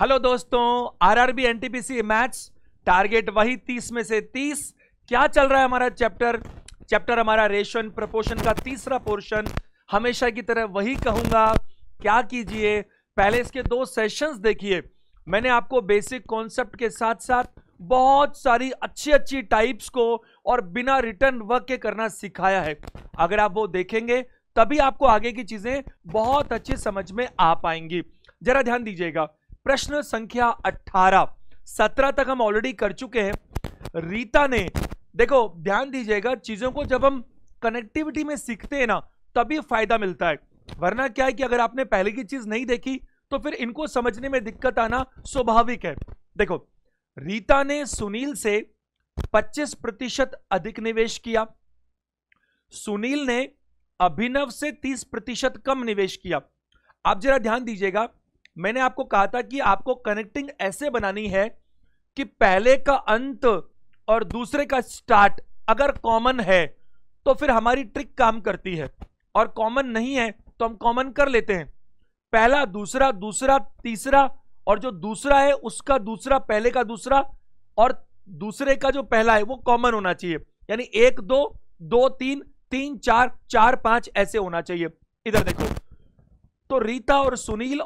Hello दोस्तों, RRB NTPC maths target वही 30 में से 30। क्या चल रहा है हमारा चैप्टर हमारा रेशन प्रपोर्शन का तीसरा पोर्शन। हमेशा की तरह वही कहूंगा, क्या कीजिए, पहले इसके 2 सेशंस देखिए। मैंने आपको बेसिक कॉन्सेप्ट के साथ साथ बहुत सारी अच्छी टाइप्स को और बिना रिटर्न वर्क के करना सिखाया है। अगर आप वो देखेंगे तभी आपको आगे की चीजें बहुत अच्छी समझ में आ पाएंगी। जरा ध्यान दीजिएगा, प्रश्न संख्या 18, 17 तक हम ऑलरेडी कर चुके हैं। रीता ने, देखो ध्यान दीजिएगा, चीजों को जब हम कनेक्टिविटी में सीखते हैं ना तभी फायदा मिलता है, वरना क्या है कि अगर आपने पहले की चीज नहीं देखी तो फिर इनको समझने में दिक्कत आना स्वाभाविक है। देखो, रीता ने सुनील से 25% अधिक निवेश किया, सुनील ने अभिनव से 30% कम निवेश किया। आप जरा ध्यान दीजिएगा, मैंने आपको कहा था कि आपको कनेक्टिंग ऐसे बनानी है कि पहले का अंत और दूसरे का स्टार्ट अगर कॉमन है तो फिर हमारी ट्रिक काम करती है, और कॉमन नहीं है तो हम कॉमन कर लेते हैं। पहला दूसरा, दूसरा तीसरा, और जो दूसरा है उसका दूसरा पहले का दूसरा और दूसरे का जो पहला है वो कॉमन होना चाहिए। यानी 1 2 2 3 3 4 4 5 ऐसे होना चाहिए। इधर देखो, तो रीता और सुनील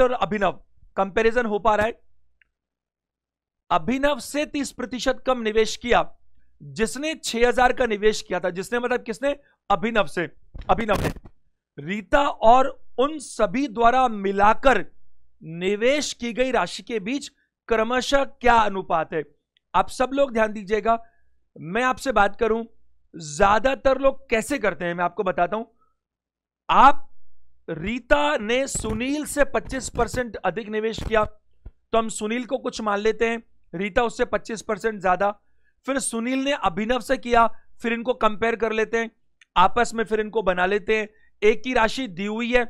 और अभिनव कंपैरिजन हो पा रहा है। अभिनव से 30% कम निवेश किया, जिसने 6000 का निवेश किया था। जिसने मतलब किसने? अभिनव से, अभिनव ने। रीता और उन सभी द्वारा मिलाकर निवेश की गई राशि के बीच क्रमशः क्या अनुपात है? आप सब लोग ध्यान दीजिएगा, मैं आपसे बात करूं, ज्यादातर लोग कैसे करते हैं मैं आपको बताता हूं। आप, रीता ने सुनील से 25% अधिक निवेश किया, तो हम सुनील को कुछ मान लेते हैं, रीता उससे 25% ज्यादा। फिर सुनील ने अभिनव से किया, फिर इनको कंपेयर कर लेते हैं आपस में, फिर इनको बना लेते हैं। एक की राशि दी हुई है,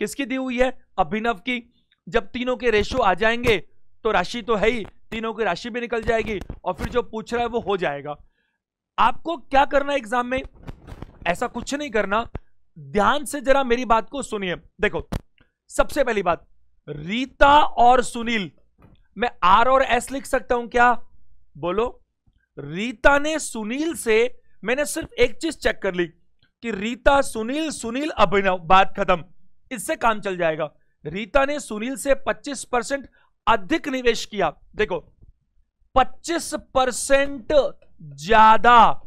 किसकी दी हुई है? अभिनव की। जब तीनों के रेशो आ जाएंगे तो राशि तो है ही, तीनों की राशि भी निकल जाएगी और फिर जो पूछ रहा है वो हो जाएगा। आपको क्या करना है एग्जाम में? ऐसा कुछ नहीं करना, ध्यान से जरा मेरी बात को सुनिए। देखो, सबसे पहली बात, रीता और सुनील, मैं आर और एस लिख सकता हूं क्या? बोलो। रीता ने सुनील से, मैंने सिर्फ एक चीज चेक कर ली कि रीता सुनील, सुनील अभिनव, बात खत्म, इससे काम चल जाएगा। रीता ने सुनील से 25% अधिक निवेश किया। देखो, 25% ज्यादा,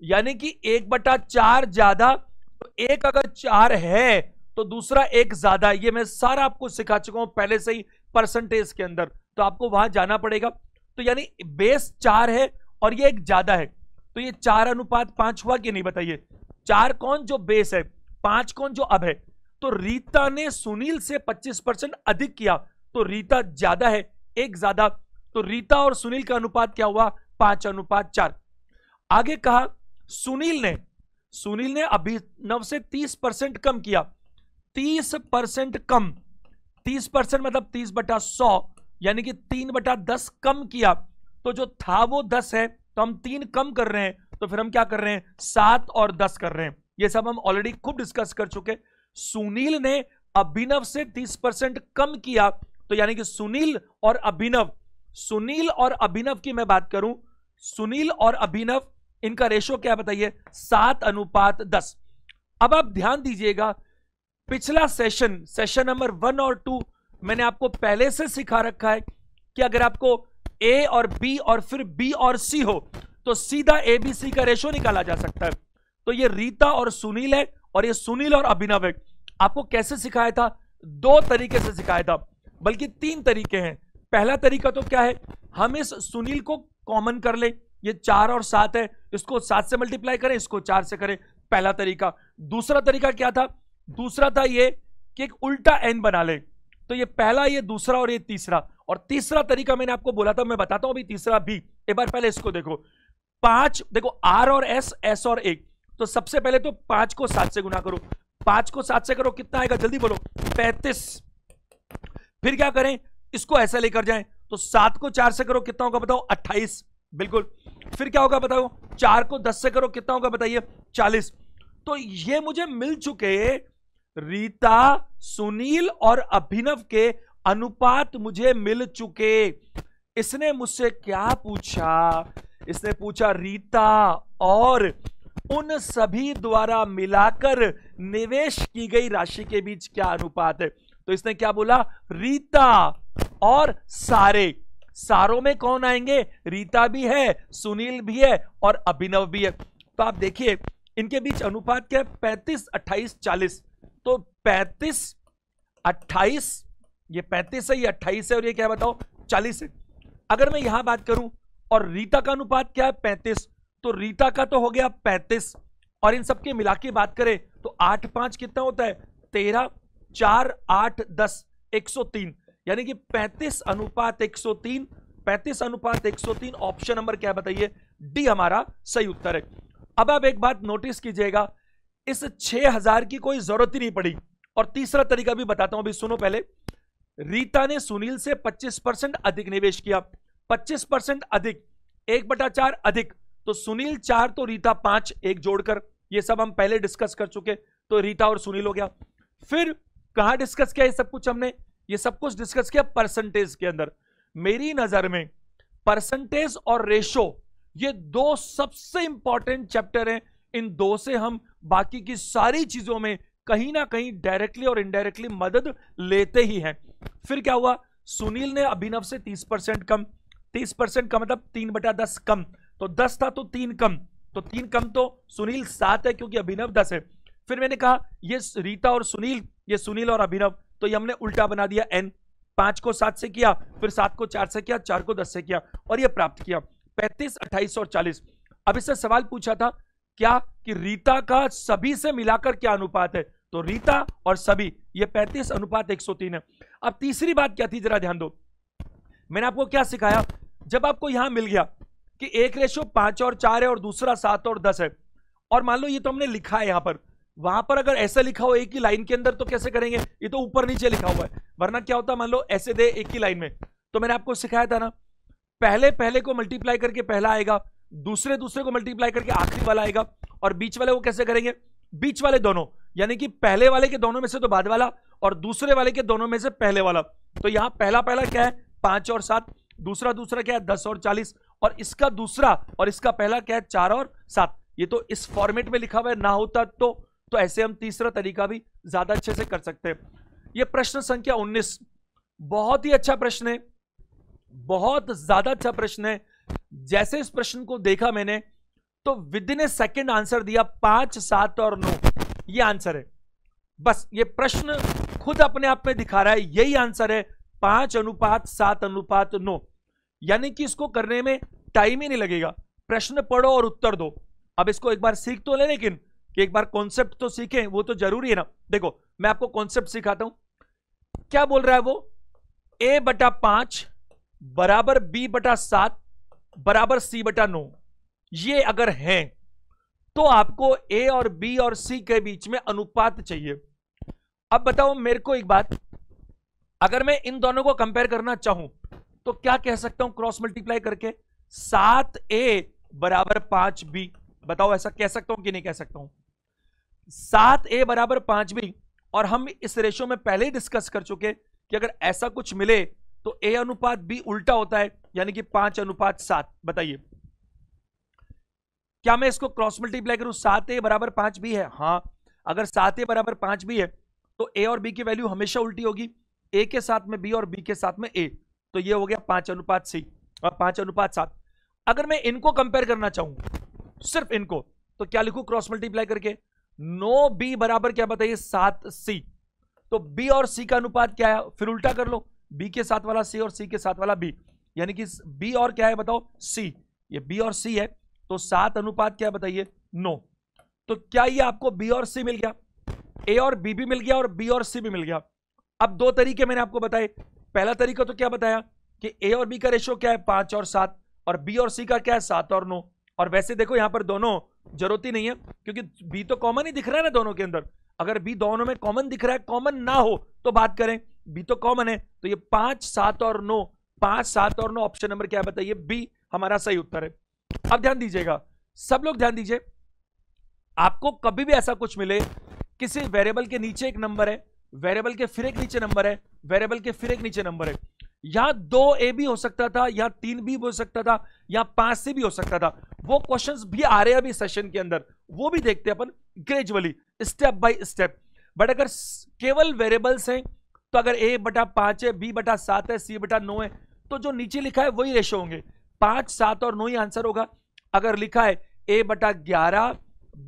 यानी कि 1/4 ज्यादा। तो एक अगर 4 है तो दूसरा 1 ज्यादा। ये मैं सारा आपको सिखा चुका हूं पहले से ही परसेंटेज के अंदर, तो आपको वहां जाना पड़ेगा। तो यानी बेस 4 है और ये 1 ज्यादा है, तो ये 4:5 हुआ कि नहीं? बताइए, 4 कौन जो बेस है, 5 कौन जो अब है। तो रीता ने सुनील से 25% अधिक किया, तो रीता ज्यादा है, 1 ज्यादा। तो रीता और सुनील का अनुपात क्या हुआ? 5:4। आगे कहा, सुनील ने अभिनव से 30% कम किया, 30% कम, 30% मतलब 30/100, यानी कि 3/10 कम किया। तो जो था वो 10 है, तो हम 3 कम कर रहे हैं, तो फिर हम क्या कर रहे हैं? 7 और 10 कर रहे हैं। ये सब हम ऑलरेडी खूब डिस्कस कर चुके। सुनील ने अभिनव से 30% कम किया, तो यानी कि सुनील और अभिनव की मैं बात करूं, सुनील और अभिनव, इनका रेशो क्या बताइए? 7:10। अब आप ध्यान दीजिएगा, पिछला सेशन नंबर 1 और 2 मैंने आपको पहले से सिखा रखा है कि अगर आपको ए और बी और फिर बी और सी हो तो सीधा एबीसी का रेशो निकाला जा सकता है। तो ये रीता और सुनील है और ये सुनील और अभिनव है। आपको कैसे सिखाया था? 2 तरीके से सिखाया था, बल्कि 3 तरीके हैं। पहला तरीका तो क्या है, हम इस सुनील को कॉमन कर ले, ये 4 और 7 है, इसको 7 से मल्टीप्लाई करें, इसको 4 से करें, पहला तरीका। दूसरा तरीका क्या था? दूसरा था ये कि एक उल्टा एन बना ले, तो ये पहला, ये दूसरा और ये तीसरा। और तीसरा तरीका मैंने आपको बोला था, मैं बताता हूं अभी तीसरा भी। एक बार पहले इसको देखो, 5, देखो आर और एस और 1, तो सबसे पहले तो 5 को 7 से गुना करो, 5 को 7 से करो, कितना आएगा जल्दी बोलो? 35। फिर क्या करें? इसको ऐसा लेकर जाएं, तो 7 को 4 से करो, कितना होगा बताओ? 28। बिल्कुल। फिर क्या होगा बताओ? 4 को 10 से करो, कितना होगा बताइए? 40। तो ये मुझे मिल चुके रीता, सुनील और अभिनव के अनुपात मुझे मिल चुके। इसने मुझसे क्या पूछा? इसने पूछा रीता और उन सभी द्वारा मिलाकर निवेश की गई राशि के बीच क्या अनुपात है। तो इसने क्या बोला? रीता और सारे। सारों में कौन आएंगे? रीता भी है, सुनील भी है और अभिनव भी है। तो आप देखिए इनके बीच अनुपात क्या है? 35 28 40। तो 35 28, ये 35 है, ये 28 है और ये क्या बताओ 40 है। अगर मैं यहां बात करूं और रीता का अनुपात क्या है? 35। तो रीता का तो हो गया 35 और इन सबके मिला के बात करें तो 8 5 कितना होता है? 13, 4 8 10 103, यानी कि 35 अनुपात 103। 35 अनुपात 103 ऑप्शन नंबर क्या बताइए? डी हमारा सही उत्तर है। अब आप एक बात नोटिस कीजिएगा, इस 6000 की कोई जरूरत ही नहीं पड़ी। और तीसरा तरीका भी बताता हूं, अभी सुनो पहले। रीता ने सुनील से 25% अधिक निवेश किया। 25% अधिक, 1/4 अधिक, तो सुनील 4 तो रीता 5, एक जोड़कर। ये सब हम पहले डिस्कस कर चुके, तो रीता और सुनील हो गया। फिर कहां डिस्कस किया ये सब कुछ? हमने ये सब कुछ डिस्कस किया परसेंटेज के अंदर। मेरी नजर में परसेंटेज और रेशो ये दो सबसे इंपॉर्टेंट चैप्टर हैं। इन दो से हम बाकी की सारी चीजों में कहीं ना कहीं डायरेक्टली और इनडायरेक्टली मदद लेते ही हैं। फिर क्या हुआ? सुनील ने अभिनव से 30% कम। 30% का मतलब 3/10 कम, तो 10 था तो 3 कम, तो 3 कम तो सुनील 7 है क्योंकि अभिनव 10 है। फिर मैंने कहा ये रीता और सुनील, ये सुनील और अभिनव, तो ये हमने उल्टा बना दिया। n 5 को 7 से किया, फिर 7 को 4 से किया, 4 को 10 से किया और ये प्राप्त किया 35 28 और 40। अब इससे सवाल पूछा था क्या कि रीता का सभी से मिलाकर क्या अनुपात है? तो रीता और सभी ये 35 अनुपात 103 है। अब तीसरी बात क्या थी जरा ध्यान दो। मैंने आपको क्या सिखाया? जब आपको यहां मिल गया कि एक रेशो 5 और 4 है और दूसरा 7 और 10 है, और मान लो ये तो हमने लिखा है यहां पर, वहां पर अगर ऐसा लिखा हो एक ही लाइन के अंदर तो कैसे करेंगे? ये तो ऊपर नीचे लिखा हुआ है, वरना क्या होता? मान लो ऐसे दे एक ही लाइन में, तो मैंने आपको सिखाया था ना, पहले पहले को मल्टीप्लाई करके पहला आएगा, दूसरे दूसरे को मल्टीप्लाई करके आखिरी वाला आएगा, और बीच वाले को कैसे करेंगे? बीच वाले दोनों, यानी कि पहले वाले के दोनों में से तो बाद वाला और दूसरे वाले के दोनों में से पहले वाला। तो यहां पहला पहला क्या है? 5 और 7, दूसरा दूसरा क्या है? 10 और 40, और इसका दूसरा और इसका पहला क्या है? 4 और 7। ये तो इस फॉर्मेट में लिखा हुआ है, ना होता तो ऐसे हम तीसरा तरीका भी ज्यादा अच्छे से कर सकते हैं। ये प्रश्न संख्या 19 बहुत ही अच्छा प्रश्न है, बहुत ज्यादा अच्छा प्रश्न है। जैसे इस प्रश्न को देखा मैंने तो with in A second answer दिया, 5 7 और 9 ये आंसर है। बस ये प्रश्न खुद अपने आप में दिखा रहा है यही आंसर है, 5 अनुपात 7 अनुपात 9। यानी कि इसको करने में टाइम ही नहीं लगेगा, प्रश्न पढ़ो और उत्तर दो। अब इसको एक बार सीख तो ले, लेकिन कि एक बार कॉन्सेप्ट तो सीखें, वो तो जरूरी है ना। देखो मैं आपको कॉन्सेप्ट सिखाता हूं। क्या बोल रहा है वो? a/5 बराबर b/7 बराबर c/9। ये अगर है तो आपको a और b और c के बीच में अनुपात चाहिए। अब बताओ मेरे को एक बात, अगर मैं इन दोनों को कंपेयर करना चाहूं तो क्या कह सकता हूं क्रॉस मल्टीप्लाई करके? 7a बराबर 5b। बताओ ऐसा कह सकता हूं कि नहीं कह सकता हूं? 7a बराबर 5b, और हम इस रेशो में पहले ही डिस्कस कर चुके कि अगर ऐसा कुछ मिले तो a अनुपात b उल्टा होता है, यानी कि 5 अनुपात 7। बताइए क्या मैं इसको क्रॉस मल्टीप्लाई करूं? 7a बराबर 5b है, हाँ। अगर 7a बराबर 5b है तो a और b की वैल्यू हमेशा उल्टी होगी, a के साथ में b और b के साथ में a। तो ये हो गया 5 अनुपात c और 5 अनुपात 7। अगर मैं इनको कंपेयर करना चाहूं, सिर्फ इनको, तो क्या लिखूं क्रॉस मल्टीप्लाई करके? 9b बराबर क्या बताइए? 7c। तो b और c का अनुपात क्या है? फिर उल्टा कर लो, b के साथ वाला c और c के साथ वाला b, यानी कि b और क्या है बताओ? c। ये b और c है, तो 7 अनुपात क्या बताइए? 9। तो क्या ये आपको b और c मिल गया? a और b भी मिल गया और b और c भी मिल गया। अब दो तरीके मैंने आपको बताए। पहला तरीका तो क्या बताया कि a और b का रेशो क्या है? 5 और 7, और b और c का क्या है? 7 और 9। और वैसे देखो यहां पर दोनों जरूरत ही नहीं है, क्योंकि b तो कॉमन ही दिख रहा है ना दोनों के अंदर। अगर b दोनों में कॉमन दिख रहा है, कॉमन ना हो तो बात करें, b तो कॉमन है, तो ये 5 7 और 9, 5 7 और 9 ऑप्शन नंबर क्या है बताइए? b हमारा सही उत्तर है। अब ध्यान दीजिएगा, सब लोग ध्यान दीजिए, आपको कभी भी ऐसा कुछ मिले, किसी वेरिएबल के नीचे एक नंबर है, वेरिएबल के फिर एक नीचे नंबर है, वेरिएबल के फिर एक नीचे नंबर है। यहां 2a भी हो सकता था, यहां 3b भी हो सकता था, यहां 5c भी हो सकता था। वो क्वेश्चंस भी आ रहे हैं अभी सेशन के अंदर, वो भी देखते हैं अपन gradually, step by step. But अगर केवल वेरिएबल्स हैं तो अगर a/5 है, b/7 है, c/9 है, तो जो नीचे लिखा है वही रेशो होंगे, 5, 7 और 9 ही आंसर होगा। अगर लिखा है a/11,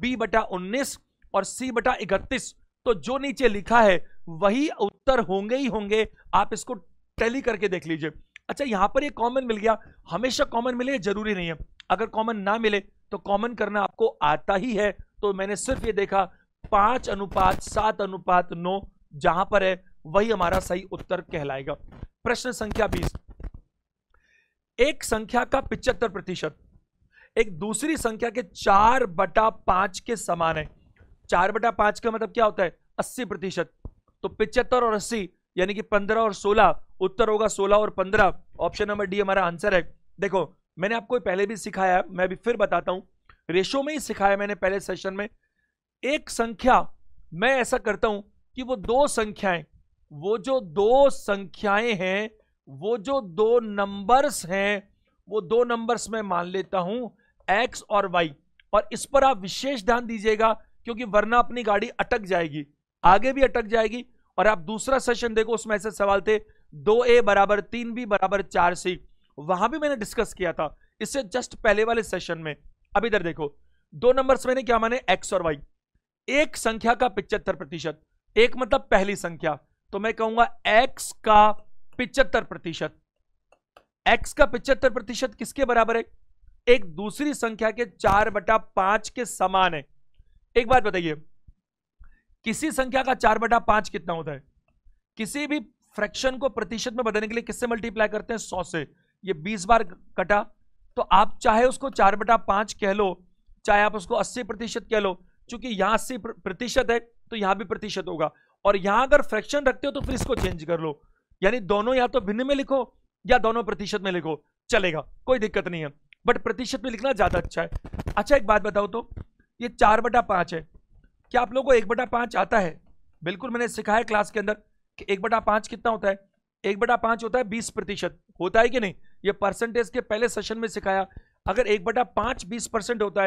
b/19 और c/31, तो जो नीचे लिखा है वही उत्तर होंगे ही होंगे। आप इसको टैली करके देख लीजिए। अच्छा, यहां पर ये कॉमन मिल गया, हमेशा कॉमन मिले जरूरी नहीं है, अगर कॉमन ना मिले तो कॉमन करना आपको आता ही है। तो मैंने सिर्फ ये देखा 5:7:9 जहां पर है वही हमारा सही उत्तर कहलाएगा। प्रश्न संख्या 20, एक संख्या का 75% एक दूसरी संख्या के 4/5 के समान है। 4/5 का मतलब क्या होता है? 80%। तो 75 और 80 यानी कि 15 और 16, उत्तर होगा 16 और 15। ऑप्शन नंबर डी हमारा आंसर है। देखो, मैंने आपको पहले भी सिखाया, मैं भी फिर बताता हूं, रेशो में ही सिखाया मैंने पहले सेशन में। एक संख्या मैं ऐसा करता हूं कि वो दो संख्याएं, वो जो दो संख्याएं हैं, वो जो दो नंबर्स हैं, वो दो नंबर्स में मान लेता हूं x और y। और इस पर आप विशेष ध्यान दीजिएगा क्योंकि वरना अपनी गाड़ी अटक जाएगी, आगे भी अटक जाएगी। और आप दूसरा सेशन देखो, उसमें ऐसे सवाल थे 2a = 3b = 4c, वहां भी मैंने डिस्कस किया था इससे जस्ट पहले वाले सेशन में। अब इधर देखो, दो नंबर्स मैंने क्या माने, x और y। एक संख्या का 75%, एक मतलब पहली संख्या, तो मैं कहूंगा x का 75%। x का 75% किसके बराबर है? एक दूसरी संख्या के 4/5 के समान है। एक बात बताइए, किसी संख्या का 4/5 कितना होता है? किसी भी फ्रैक्शन को प्रतिशत में बदलने के लिए किससे मल्टीप्लाई करते हैं? 100 से। ये 20 बार कटा, तो आप चाहे उसको 4/5 कह लो, चाहे आप उसको 80% कह लो, क्योंकि यहां 80% है तो यहां भी प्रतिशत होगा। और यहां अगर फ्रैक्शन रखते हो तो फिर इसको चेंज कर लो, यानी दोनों या तो भिन्न में लिखो या दोनों प्रतिशत में लिखो, चलेगा, कोई दिक्कत नहीं है, बट प्रतिशत में लिखना ज्यादा अच्छा है। अच्छा, एक बात बताओ तो, ये 4/5 है, क्या आप लोगों को 1/5 आता है? बिल्कुल, मैंने सिखाया क्लास के अंदर कि 1/5 कितना होता है? 1/5 होता है 20%, होता है कि नहीं? ये परसेंटेज के पहले सेशन में सिखाया। अगर 1/5 20% होता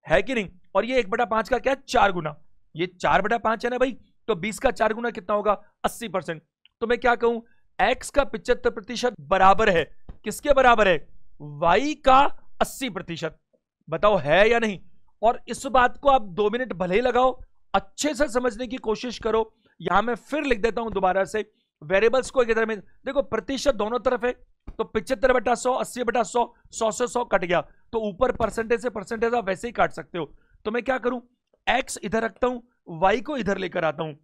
है कि नहीं? और ये 1/5 का क्या है? 4 गुना। ये 4/5 है ना भाई, तो 20 का 4 गुना कितना होगा? 80%। तो मैं क्या कहूं, x का 75% बराबर है किसके बराबर है? y का 80%। बताओ है या नहीं? और इस बात को आप 2 मिनट भले ही लगाओ, अच्छे से समझने की कोशिश करो। यहां मैं फिर लिख देता हूं दोबारा से, वेरिएबल्स को इधर में देखो, प्रतिशत दोनों तरफ है, तो 75/100, 80/100, 100 से 100 कट गया, तो ऊपर परसेंटेज से परसेंटेज आप वैसे ही काट सकते हो। तो मैं क्या करूं, x इधर रखता हूं, y को इधर लेकर आता हूं।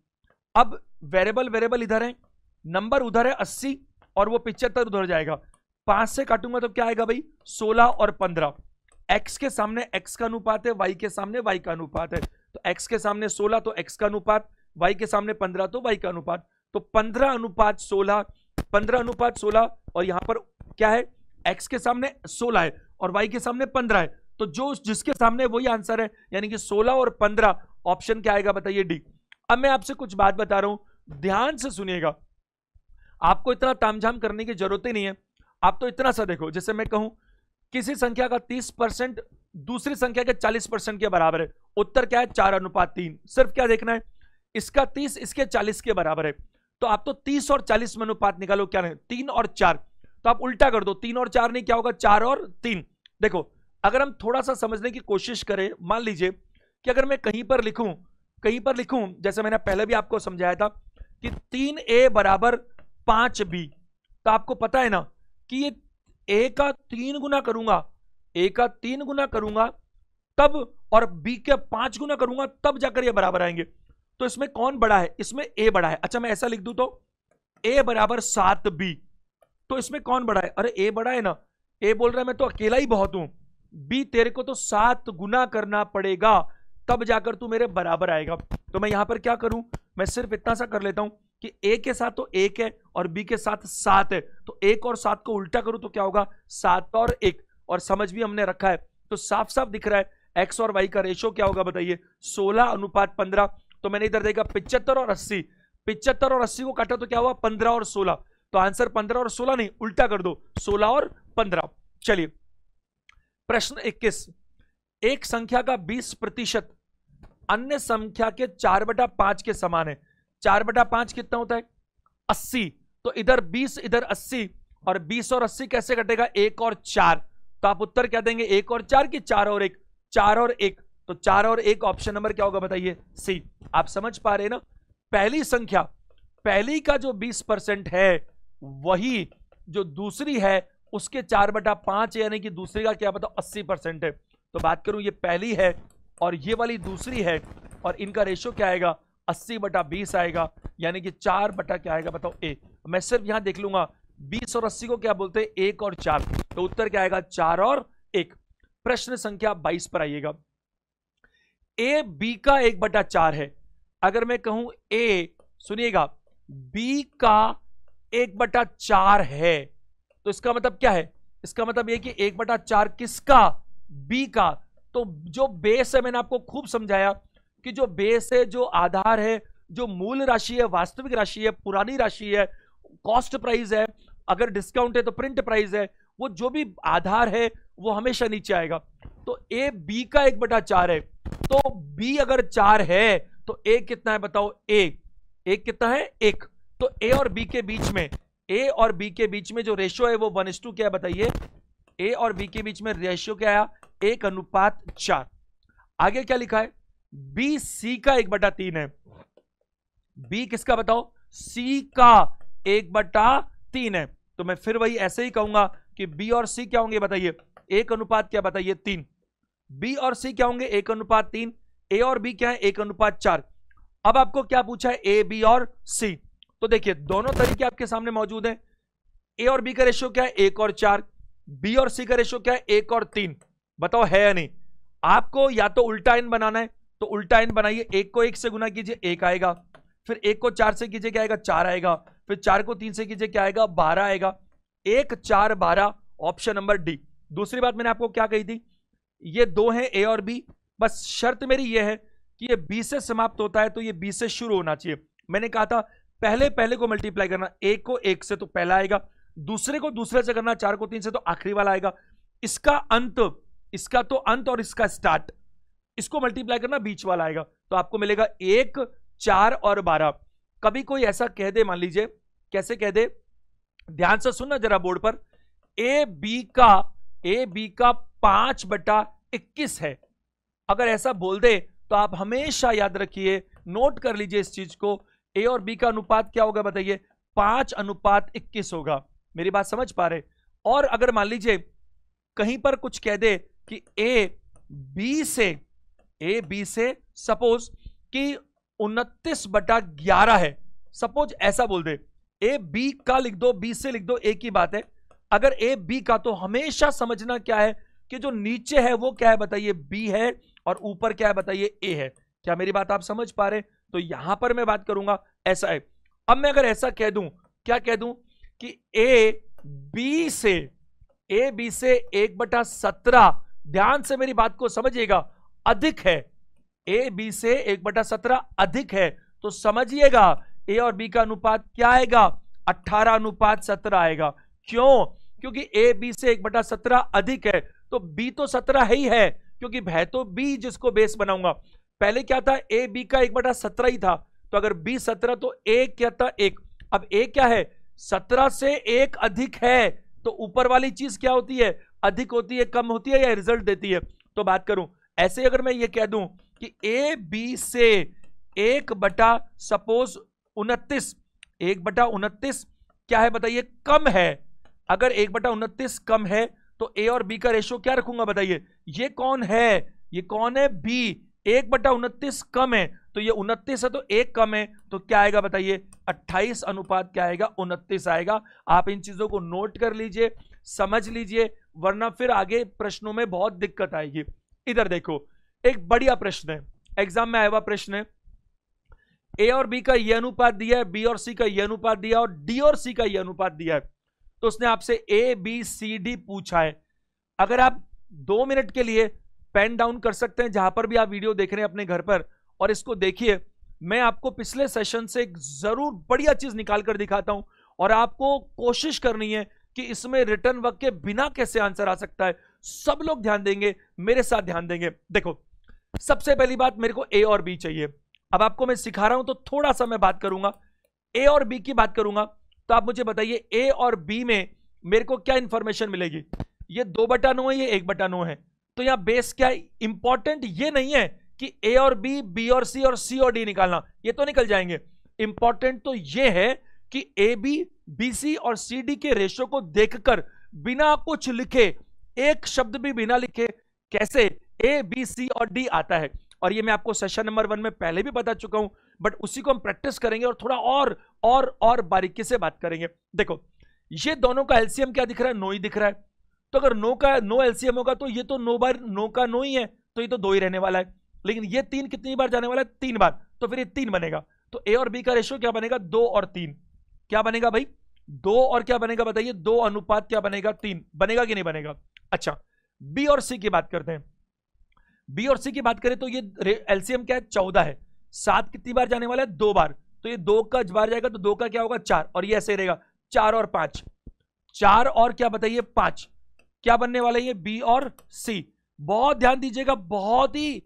अब वेरिएबल इधर है, नंबर उधर है 80 और वो 75 उधर जाएगा। 5 से काटूंगा तो क्या आएगा भाई? 16 और 15। x के सामने x का अनुपात है, y के सामने y का अनुपात है, तो x के सामने 16 तो x का अनुपात, y के सामने 15 तो y का अनुपात, तो 15:16, 15:16। और यहां पर क्या है? x के सामने 16 है और y के सामने 15 है, तो जो जिसके सामने वही आंसर है, यानी कि 16 और 15। ऑप्शन क्या आएगा बताइए? डी। अब मैं आपसे कुछ बात बता रहा हूं, ध्यान से सुनिएगा, आपको इतना तामझाम करने की जरूरत ही नहीं है। आप तो इतना सा देखो, जैसे मैं कहूं किसी संख्या का 30% दूसरी संख्या के 40% के बराबर है, उत्तर क्या है? 4:3। सिर्फ क्या देखना है, इसका 30 इसके 40 के बराबर है, तो आप तो 30 और 40 में अनुपात निकालो, क्या नहीं? 3 और 4। तो आप उल्टा कर दो, 3 और 4 नहीं, क्या होगा? 4 और 3। देखो, अगर हम थोड़ा सा समझने की कोशिश करें, मान लीजिए कि अगर मैं कहीं पर लिखूं, जैसे मैंने पहले भी आपको समझाया था कि 3a = 5b, तो आपको पता है ना कि ये a का 3 गुना करूंगा, तब, और b के 5 गुना करूंगा तब जाकर ये बराबर आएंगे। तो इसमें कौन बड़ा है? इसमें a बड़ा है। अच्छा, मैं ऐसा लिख दूं तो a = 7b, तो इसमें कौन बड़ा है? अरे a बड़ा है ना, a बोल रहा है मैं तो अकेला ही बहुत हूं, b तेरे को तो 7 गुना करना पड़ेगा तब जाकर तू मेरे बराबर आएगा। तो मैं यहां पर क्या करूं, मैं सिर्फ इतना सा कर लेता हूं कि a के साथ तो 1 है और b के साथ 7 है, तो 1 और 7 को उल्टा करूं तो क्या होगा? 7 और 1। और समझ भी हमने रखा है, तो साफ साफ दिख रहा है x और y का रेशो क्या होगा बताइए? 16:15। तो मैंने इधर देखा 75 और 80, 75 और 80 को काटा तो क्या हुआ 15 और 16, तो आंसर 15 और 16 नहीं, उल्टा कर दो 16 और 15। चलिए प्रश्न 21, एक संख्या का 20% अन्य संख्या के 4/5 के समान है। 4/5 कितना होता है 80, तो इधर 20 इधर 80, और 20 और 80 कैसे कटेगा 1 और 4, तो आप उत्तर क्या देंगे 1 और 4 की 4 और 1, 4 और 1, तो 4 और 1 ऑप्शन नंबर क्या होगा बताइए सी। आप समझ पा रहे हैं ना, पहली संख्या पहली का जो 20% है वही जो दूसरी है उसके 4/5 यानी कि दूसरी का क्या बताओ 80% है। तो बात करूं ये पहली है और ये वाली दूसरी है, और इनका रेशो क्या आएगा 80/20 आएगा, यानी कि 4 बटा क्या आएगा बताओ ए। मैं सिर्फ यहां देख लूंगा 20 और 80 को क्या बोलते हैं 1 और 4, तो उत्तर क्या आएगा 4 और 1। प्रश्न संख्या 22 पर आइएगा, ए बी का 1/4 है। अगर मैं कहूं ए, सुनिएगा, बी का 1/4 है, तो इसका मतलब क्या है, इसका मतलब ये कि 1/4 किसका बी का। तो जो बेस है मैंने आपको खूब समझाया कि जो बेस है, जो आधार है, जो मूल राशि है, वास्तविक राशि है, पुरानी राशि है, कॉस्ट प्राइस है, अगर डिस्काउंट है तो प्रिंट प्राइस है, वो जो भी आधार है वो हमेशा नीचे आएगा। तो ए बी का 1/4 है, तो बी अगर 4 है तो ए कितना है बताओ ए कितना है 1। तो ए और बी के बीच में, ए और बी के बीच में जो रेशियो है वो 1:2 क्या है बताइए, ए और बी के बीच में रेशियो क्या आया 1:4। आगे क्या लिखा है, बी सी का 1/3 है। बी किसका बताओ, सी का 1/3 है। तो मैं फिर वही ऐसे ही कहूंगा कि बी और सी क्या होंगे बताइए 1:, क्या बताइए 3। बी और सी क्या होंगे 1:3, ए और बी क्या है 1:4। अब आपको क्या पूछा है ए बी और सी, तो देखिए दोनों तरीके आपके सामने मौजूद हैं। ए और बी का रेशियो क्या है 1 और 4, बी और सी का रेशियो क्या है 1 और 3। बताओ है या नहीं। आपको या तो उल्टा इन बनाना है तो उल्टा इन बनाइए, 1 को 1 से गुना कीजिए 1 आएगा, फिर 1 को 4 से कीजिए क्या आएगा 4 आएगा, फिर 4 को 3 से कीजिए क्या आएगा 12 आएगा। 1 4 12 ऑप्शन नंबर डी। दूसरी बात मैंने आपको क्या कही थी, ये दो हैं ए और बी, बस शर्त मेरी ये है कि ये बी से समाप्त होता है तो ये बी से शुरू होना चाहिए। मैंने कहा था पहले को मल्टीप्लाई करना, 1 को 1 से तो पहला आएगा, दूसरे को दूसरे से करना, 4 को 3 से तो आखिरी वाला आएगा। इसका अंत, इसका तो अंत और इसका स्टार्ट, इसको मल्टीप्लाई करना बीच वाला आएगा। तो आपको मिलेगा 1 4 और 12। कभी कोई ऐसा कह दे, मान लीजिए कैसे कह दे, ध्यान से सुनना जरा बोर्ड पर, ए बी का 5/21 है। अगर ऐसा बोल दे तो आप हमेशा याद रखिए, नोट कर लीजिए इस चीज को, ए और बी का अनुपात क्या होगा बताइए 5:21 होगा। मेरी बात समझ पा रहे। और अगर मान लीजिए कहीं पर कुछ कह दे कि ए बी से सपोज कि 29/11 है, सपोज ऐसा बोल दे, ए बी का लिख दो, बी से लिख दो, एक ही बात है। अगर ए बी का, तो हमेशा समझना क्या है कि जो नीचे है वो क्या है बताइए बी है, और ऊपर क्या है बताइए ए है। क्या मेरी बात आप समझ पा रहे। तो यहां पर मैं बात करूंगा ऐसा है। अब मैं अगर ऐसा कह दूं, क्या कह दूं कि ए बी से 1/17, ध्यान से मेरी बात को समझिएगा, अधिक है, ए बी से 1/17 अधिक है, तो समझिएगा ए और बी का अनुपात क्या आएगा 18:17 आएगा। क्यों, क्योंकि ए बी से 1/17 अधिक है, तो बी तो 17 है ही है, क्योंकि है तो बी जिसको बेस बनाऊंगा। पहले क्या था ए बी का 1/17 ही था, तो अगर बी 17 तो ए क्या था 1। अब ए क्या है 17 से 1 अधिक है, तो ऊपर वाली चीज क्या होती है अधिक होती है, कम होती है, या रिजल्ट देती है। तो बात करूं ऐसे, अगर मैं ये कह दूं कि ए बी से 1/29 क्या है बताइए कम है। अगर 1/29 कम है तो ए और बी का रेशियो क्या रखूंगा बताइए, ये कौन है, ये कौन है बी। 1/29 कम है, तो ये 29 है तो 1 कम है, तो क्या आएगा बताइए 28 अनुपात क्या आएगा 29 आएगा। आप इन चीजों को नोट कर लीजिए, समझ लीजिए, वरना फिर आगे प्रश्नों में बहुत दिक्कत आएगी। इधर देखो एक बढ़िया प्रश्न है, एग्जाम में आया हुआ प्रश्न है। ए और बी का ये अनुपात दिया है, बी और सी का ये अनुपात दिया है, और डी और सी का ये अनुपात दिया है। तो उसने आपसे ए बी सी डी पूछा है। अगर आप 2 मिनट के लिए पेन डाउन कर सकते हैं जहां पर भी आप वीडियो देख रहे हैं अपने घर पर, और इसको देखिए, मैं आपको पिछले सेशन से एक जरूर बढ़िया चीज निकाल कर दिखाता हूं, और आपको कोशिश करनी है कि इसमें रिटर्न वर्क के बिना कैसे आंसर आ सकता है। सब लोग ध्यान देंगे, मेरे साथ ध्यान देंगे। देखो, सबसे पहली बात, मेरे को ए और बी चाहिए। अब आपको मैं सिखा रहा हूं तो थोड़ा सा मैं बात करूंगा, ए और बी की बात करूंगा। तो आप मुझे बताइए ए और बी में मेरे को क्या इंफॉर्मेशन मिलेगी। ये 2/9 है, ये 1/9 है। तो यहां बेस क्या है, इंपॉर्टेंट ये नहीं है कि ए और बी और सी और डी निकालना, ये तो निकल जाएंगे। इंपॉर्टेंट तो ये है कि ए बी सी और सी डी के रेशो को देखकर बिना कुछ लिखे, एक शब्द भी बिना लिखे, कैसे ए बी सी और डी आता है। और ये मैं आपको सेशन नंबर 1 में पहले भी बता चुका हूं, बट उसी को हम प्रैक्टिस करेंगे और थोड़ा और बारीकी से बात करेंगे। देखो, ये दोनों का एलसीएम क्या दिख रहा है, 9 ही दिख रहा है। तो अगर नो एलसीएम होगा तो ये तो 9 बार 9 का 9 ही है, तो ये तो 2 ही रहने वाला है। लेकिन ये 3 कितनी बार जाने वाला है, 3 बार, तो फिर ये 3 बनेगा। तो ए और बी का रेशियो क्या बनेगा, 2 और 3। क्या बनेगा भाई, 2 और क्या बनेगा बताइए, 2 अनुपात क्या बनेगा, 3 बनेगा कि नहीं बनेगा। अच्छा, बी और सी की बात करते हैं। बी और सी की बात करें तो ये एलसीएम क्या है, 14 है। 7 कितनी बार जाने वाला है, 2 बार, तो ये 2 का बार जाएगा तो 2 का क्या होगा, 4, और ये ऐसे रहेगा 4 और 5, 4 और क्या बताइए 5। क्या बनने वाला है ये, बी और सी। बहुत ध्यान दीजिएगा, बहुत ही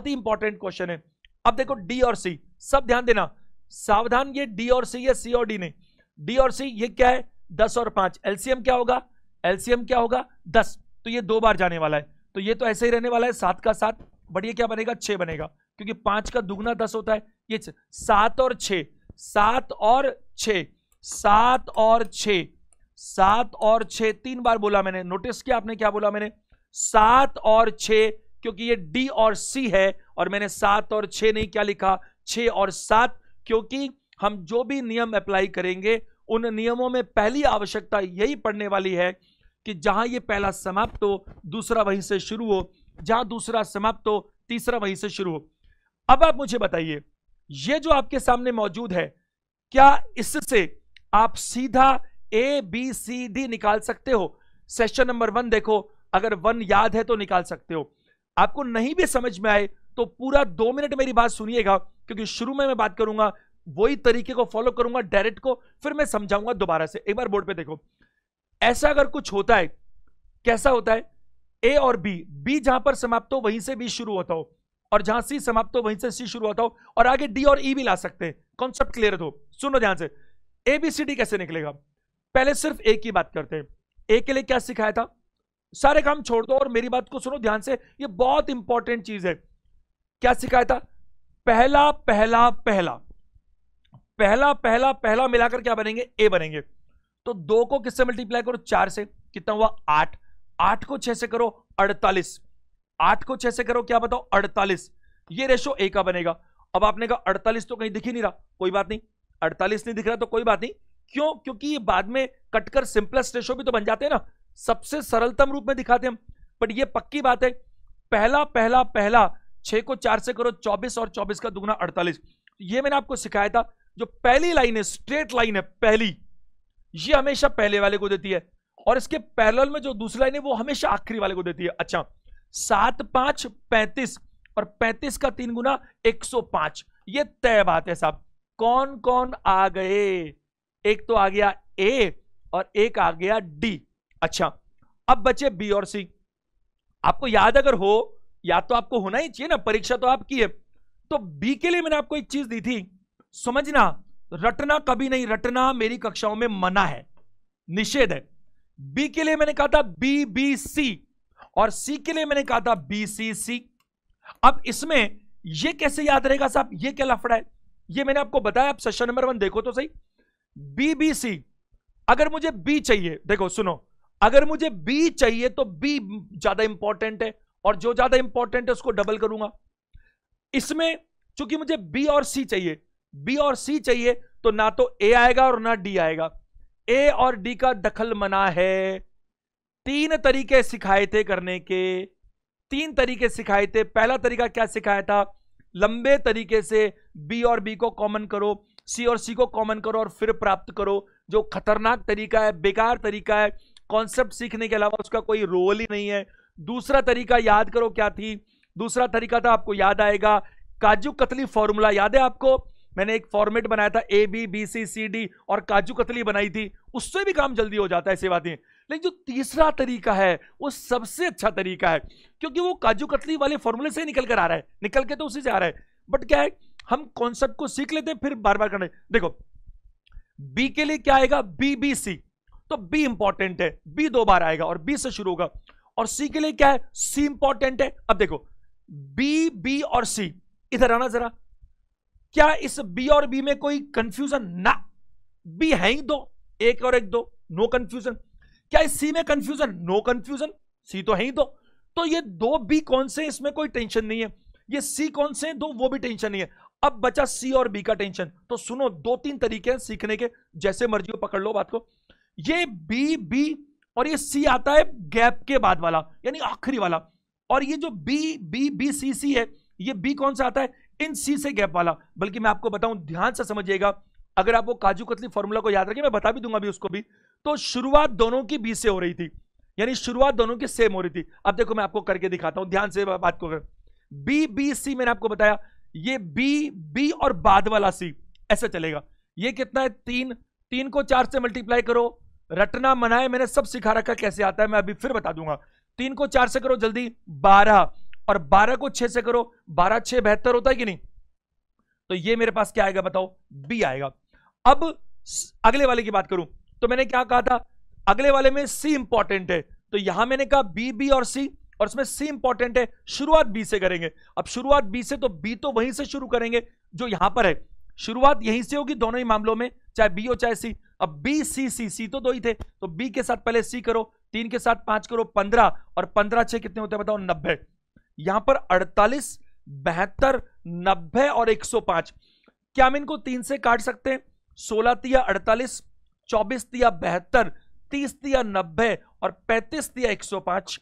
इंपॉर्टेंट क्वेश्चन है। अब देखो डी और सी, सब ध्यान देना, सावधान, ये डी और सी है, सी और डी नहीं। डी और सी ये क्या है, 10 और 5, एलसीएम क्या होगा, एलसीएम क्या होगा 10, तो ये 2 बार जाने वाला है, तो ये तो ऐसे ही रहने वाला है 7 का 7, बढ़िया क्या बनेगा 6 बनेगा, क्योंकि 5 का दुगना 10 होता है। ये 7 और 6, 7 और 6, 7 और 6, 7 और 6, 3 बार बोला मैंने। नोटिस किया आपने क्या बोला मैंने, 7 और 6, क्योंकि ये डी और सी है, और मैंने 7 और 6 नहीं क्या लिखा, 6 और 7, क्योंकि हम जो भी नियम अप्लाई करेंगे उन नियमों में पहली आवश्यकता यही पड़ने वाली है कि जहां ये पहला समाप्त हो दूसरा वहीं से शुरू हो, जहां दूसरा समाप्त हो तीसरा वहीं से शुरू हो। अब आप मुझे बताइए, ये जो आपके सामने मौजूद है, क्या इससे आप सीधा ए बी सी डी निकाल सकते हो। सेशन नंबर 1 देखो, अगर 1 याद है तो निकाल सकते हो। आपको नहीं भी समझ में आए तो पूरा 2 मिनट मेरी बात सुनिएगा, क्योंकि शुरू में मैं बात करूंगा, वही तरीके को फॉलो करूंगा डायरेक्ट को, फिर मैं समझाऊंगा दोबारा से। एक बार बोर्ड पे देखो, ऐसा अगर कुछ होता है, कैसा होता है, ए और बी जहां पर समाप्त हो वहीं से बी शुरू होता हो, और जहां सी समाप्त हो वहीं से सी शुरू होता हो, और आगे डी और ई भी ला सकते हैं। कॉन्सेप्ट क्लियर हो, सुनो ध्यान से। ए बी सी डी कैसे निकलेगा, पहले सिर्फ ए की बात करते हैं। ए के लिए क्या सिखाया था, सारे काम छोड़ दो और मेरी बात को सुनो ध्यान से, ये बहुत इंपॉर्टेंट चीज है। क्या सिखाया था, पहला पहला पहला पहला पहला पहला मिलाकर क्या बनेंगे, ए बनेंगे। तो 2 को किससे मल्टीप्लाई करो, 4 से, कितना हुआ 8, 8 को 6 से करो 48, 8 को 6 से करो क्या बताओ 48, ये रेशो ए का बनेगा। अब आपने कहा 48 तो कहीं दिख ही नहीं रहा, कोई बात नहीं, 48 नहीं दिख रहा तो कोई बात नहीं, क्यों, क्योंकि ये बाद में कटकर सिंपलेस्ट रेशो भी तो बन जाते हैं ना, सबसे सरलतम रूप में दिखाते हैं हम। बट ये पक्की बात है, पहला पहला पहला 6 को 4 से करो 24, और 24 का दुगना 48। ये मैंने आपको सिखाया था, जो पहली लाइन है, स्ट्रेट लाइन है पहली, ये हमेशा पहले वाले को देती है, और इसके पैरेलल में जो दूसरी लाइन है वो हमेशा आखिरी वाले को देती है। अच्छा, 7 5 35, और 35 का 3 गुना 105, ये तय बात है साहब। कौन कौन आ गए, एक तो आ गया ए और एक आ गया डी। अच्छा, अब बचे बी और सी। आपको याद अगर हो, या तो आपको होना ही चाहिए ना, परीक्षा तो आपकी है। तो बी के लिए मैंने आपको एक चीज दी थी, समझना, रटना कभी नहीं, रटना मेरी कक्षाओं में मना है, निषेध है। बी के लिए मैंने कहा था बी बी सी, और सी के लिए मैंने कहा था बी सी सी। अब इसमें ये कैसे याद रहेगा साहब, ये क्या लफड़ा है, ये मैंने आपको बताया। आप सेशन नंबर 1 देखो तो सही, बी बी सी। अगर मुझे बी चाहिए, देखो सुनो, अगर मुझे बी चाहिए तो बी ज्यादा इंपॉर्टेंट है, और जो ज्यादा इंपॉर्टेंट है उसको डबल करूंगा। इसमें चूंकि मुझे बी और सी चाहिए, बी और सी चाहिए, तो ना तो ए आएगा और ना डी आएगा। ए और डी का दखल मना है। 3 तरीके सिखाए थे करने के, 3 तरीके सिखाए थे। पहला तरीका क्या सिखाया था, लंबे तरीके से बी और बी को कॉमन करो, सी और सी को कॉमन करो और फिर प्राप्त करो, जो खतरनाक तरीका है, बेकार तरीका है, कॉन्सेप्ट सीखने के अलावा उसका कोई रोल ही नहीं है। दूसरा तरीका याद करो क्या थी, दूसरा तरीका था, आपको याद आएगा, काजू कतली फॉर्मूला याद है आपको? मैंने एक फॉर्मेट बनाया था, A B B C C D और काजू कतली बनाई थी, उससे भी काम जल्दी हो जाता है, ऐसी बातें। लेकिन जो तीसरा तरीका है वो सबसे अच्छा तरीका है, क्योंकि वो काजू कतली वाले फॉर्मूले से निकल कर आ रहा है, निकल के तो उसी से आ रहा है। बट क्या है, हम कॉन्सेप्ट को सीख लेते हैं, फिर बार बार करना। देखो बी के लिए क्या आएगा, बी बी सी, तो बी इंपॉर्टेंट है, बी 2 बार आएगा और बी से शुरू होगा। और सी के लिए क्या है, सी इंपॉर्टेंट है। अब देखो बी बी और सी, इधर आना जरा, क्या इस बी और बी में कोई कंफ्यूजन? ना, बी है ही 2, एक और एक 2, नो कंफ्यूजन। क्या इस सी में कंफ्यूजन? नो कंफ्यूजन, सी तो है ही 2। तो ये 2 बी कौन से, इसमें कोई टेंशन नहीं है। ये सी कौन से 2, वो भी टेंशन नहीं है। अब बचा सी और बी का टेंशन। तो सुनो, 2-3 तरीके हैं सीखने के, जैसे मर्जी हो पकड़ लो बात को। ये बी बी और ये सी आता है गैप के बाद वाला, यानी आखिरी वाला। और ये जो बी बी बी सी सी है, ये बी कौन सा आता है, इन सी से गैप वाला। बल्कि मैं आपको बताऊं, ध्यान से समझिएगा, अगर आप वो काजू कतली फॉर्मूला को याद रखें, मैं बता भी दूंगा भी उसको भी। तो शुरुआत दोनों की बी से हो रही थी, यानी शुरुआत दोनों की सेम हो रही थी। अब देखो मैं आपको करके दिखाता हूं, ध्यान से बात को। बी बी सी मैंने आपको बताया, ये बी बी और बाद वाला सी ऐसा चलेगा। ये कितना है, 3, 3 को 4 से मल्टीप्लाई करो, रटना मनाए, मैंने सब सिखा रखा कैसे आता है, मैं अभी फिर बता दूंगा। 3 को 4 से करो जल्दी, 12, और 12 को 6 से करो, 12 6 72 होता है कि नहीं? तो ये मेरे पास क्या आएगा बताओ, बी आएगा। अब अगले वाले की बात करूं, तो मैंने क्या कहा था, अगले वाले में सी इंपॉर्टेंट है, तो यहां मैंने कहा बी बी और सी, और इसमें सी इंपॉर्टेंट है, शुरुआत बी से करेंगे। अब शुरुआत बी से, तो बी तो वहीं से शुरू करेंगे जो यहां पर है, शुरुआत यहीं से होगी दोनों ही मामलों में, चाहे बी हो चाहे सी। अब बी सी सी, सी तो 2 ही थे, तो बी के साथ पहले सी करो, 3 के साथ 5 करो, 15, और 15 6 कितने होते हैं बताओ, 90। यहां पर 48, 72, 90 और 105। क्या हम इनको 3 से काट सकते हैं? 16 तिया 48, 24 तिया 72, 30 तिया 90 और 35 तिया 105।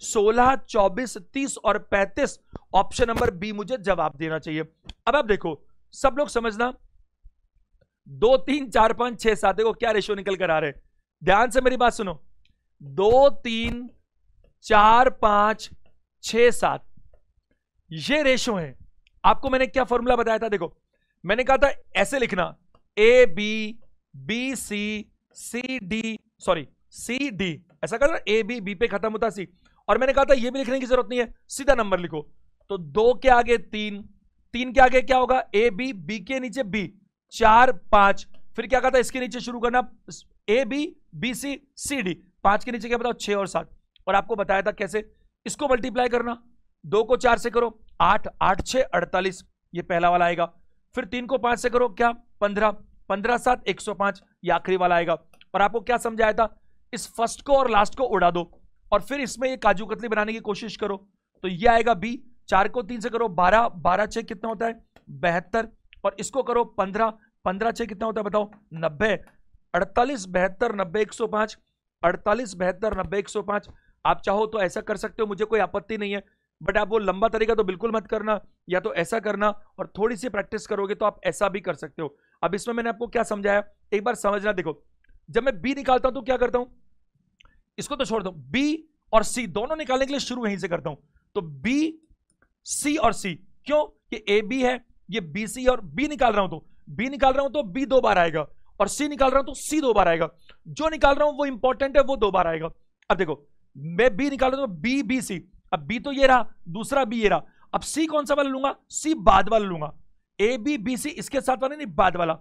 16, 24, 30 और 35, ऑप्शन नंबर बी मुझे जवाब देना चाहिए। अब आप देखो, सब लोग समझना, 2 3 4 5 6 7, देखो क्या रेशियो निकल कर आ रहे हैं, ध्यान से मेरी बात सुनो। 2 3 4 5 6 7, ये रेशियो है। आपको मैंने क्या फॉर्मूला बताया था, देखो मैंने कहा था ऐसे लिखना, A B B C C D, sorry C D, ऐसा करना, ए बी बी पे खत्म होता सी। और मैंने कहा था ये भी लिखने की जरूरत नहीं है, सीधा नंबर लिखो। तो 2 के आगे 3, 3 के आगे क्या होगा, ए बी, बी के नीचे बी, 4 5, फिर क्या कहा था, इसके नीचे शुरू करना, A B B C C D, 5 के नीचे क्या बताओ, 6 और 7। और आपको बताया था कैसे, इसको मल्टीप्लाई करना, 2 को 4 से करो 8, 8 6 48, ये पहला वाला आएगा। फिर 3 को 5 से करो क्या, 15, 15 7 105, ये आखिरी वाला आएगा। और आपको क्या समझाया था, इस फर्स्ट को और लास्ट को उड़ा दो, और फिर इसमें ये काजू कतली बनाने की कोशिश करो, तो ये आएगा बी। 4 को 3 से करो 12, 12 6 कितना होता है, 72, और इसको करो 15, 15 6 कितना होता है बताओ, 90, 48 72 90 105, 48 72 90 105। आप चाहो तो ऐसा कर सकते हो, मुझे कोई आपत्ति नहीं है, बट आप वो लंबा तरीका तो बिल्कुल मत करना, या तो ऐसा करना, और थोड़ी सी प्रैक्टिस करोगे तो आप ऐसा भी कर सकते हो। अब इसमें मैंने आपको क्या समझाया, एक बार समझना। देखो जब मैं बी निकालता हूं तो क्या करता हूं, इसको तो छोड़ दो, बी और सी दोनों निकालने के लिए शुरू यहीं से करता हूं। तो बी सी और सी, क्यों कि ए बी है, ये बी सी और बी निकाल रहा हूं, तो बी निकाल रहा हूं तो बी 2 बार आएगा, और सी निकाल रहा हूं तो सी 2 बार आएगा। जो निकाल रहा हूं वो इंपॉर्टेंट है, वो 2 बार आएगा। अब देखो मैं बी निकाल रहा हूं तो बी बी सी, अब बी तो ये रहा, दूसरा बी ये रहा, अब सी कौन सा वाला लूंगा, सी बाद वाला लूंगा, ए बी बी सी इसके साथ वाला नहीं, बाद वाला।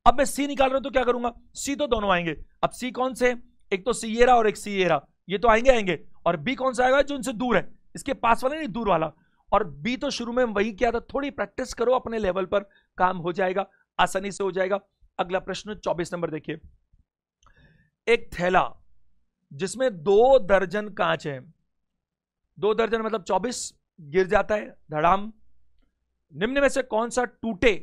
अब मैं सी निकाल रहा हूं तो क्या करूंगा, सी तो दोनों आएंगे। अब सी कौन से, एक तो सी ये रहा और एक सी ये रहा, ये तो आएंगे आएंगे। और बी कौन सा आएगा, जो इनसे दूर है, इसके पास वाला नहीं, दूर वाला। और बी तो शुरू में वही किया था, थोड़ी प्रैक्टिस करो अपने लेवल पर, काम हो जाएगा, आसानी से हो जाएगा। अगला प्रश्न 24 नंबर देखिए, एक थैला जिसमें 2 दर्जन कांच है, 2 दर्जन मतलब 24, गिर जाता है धड़ाम। निम्न में से कौन सा टूटे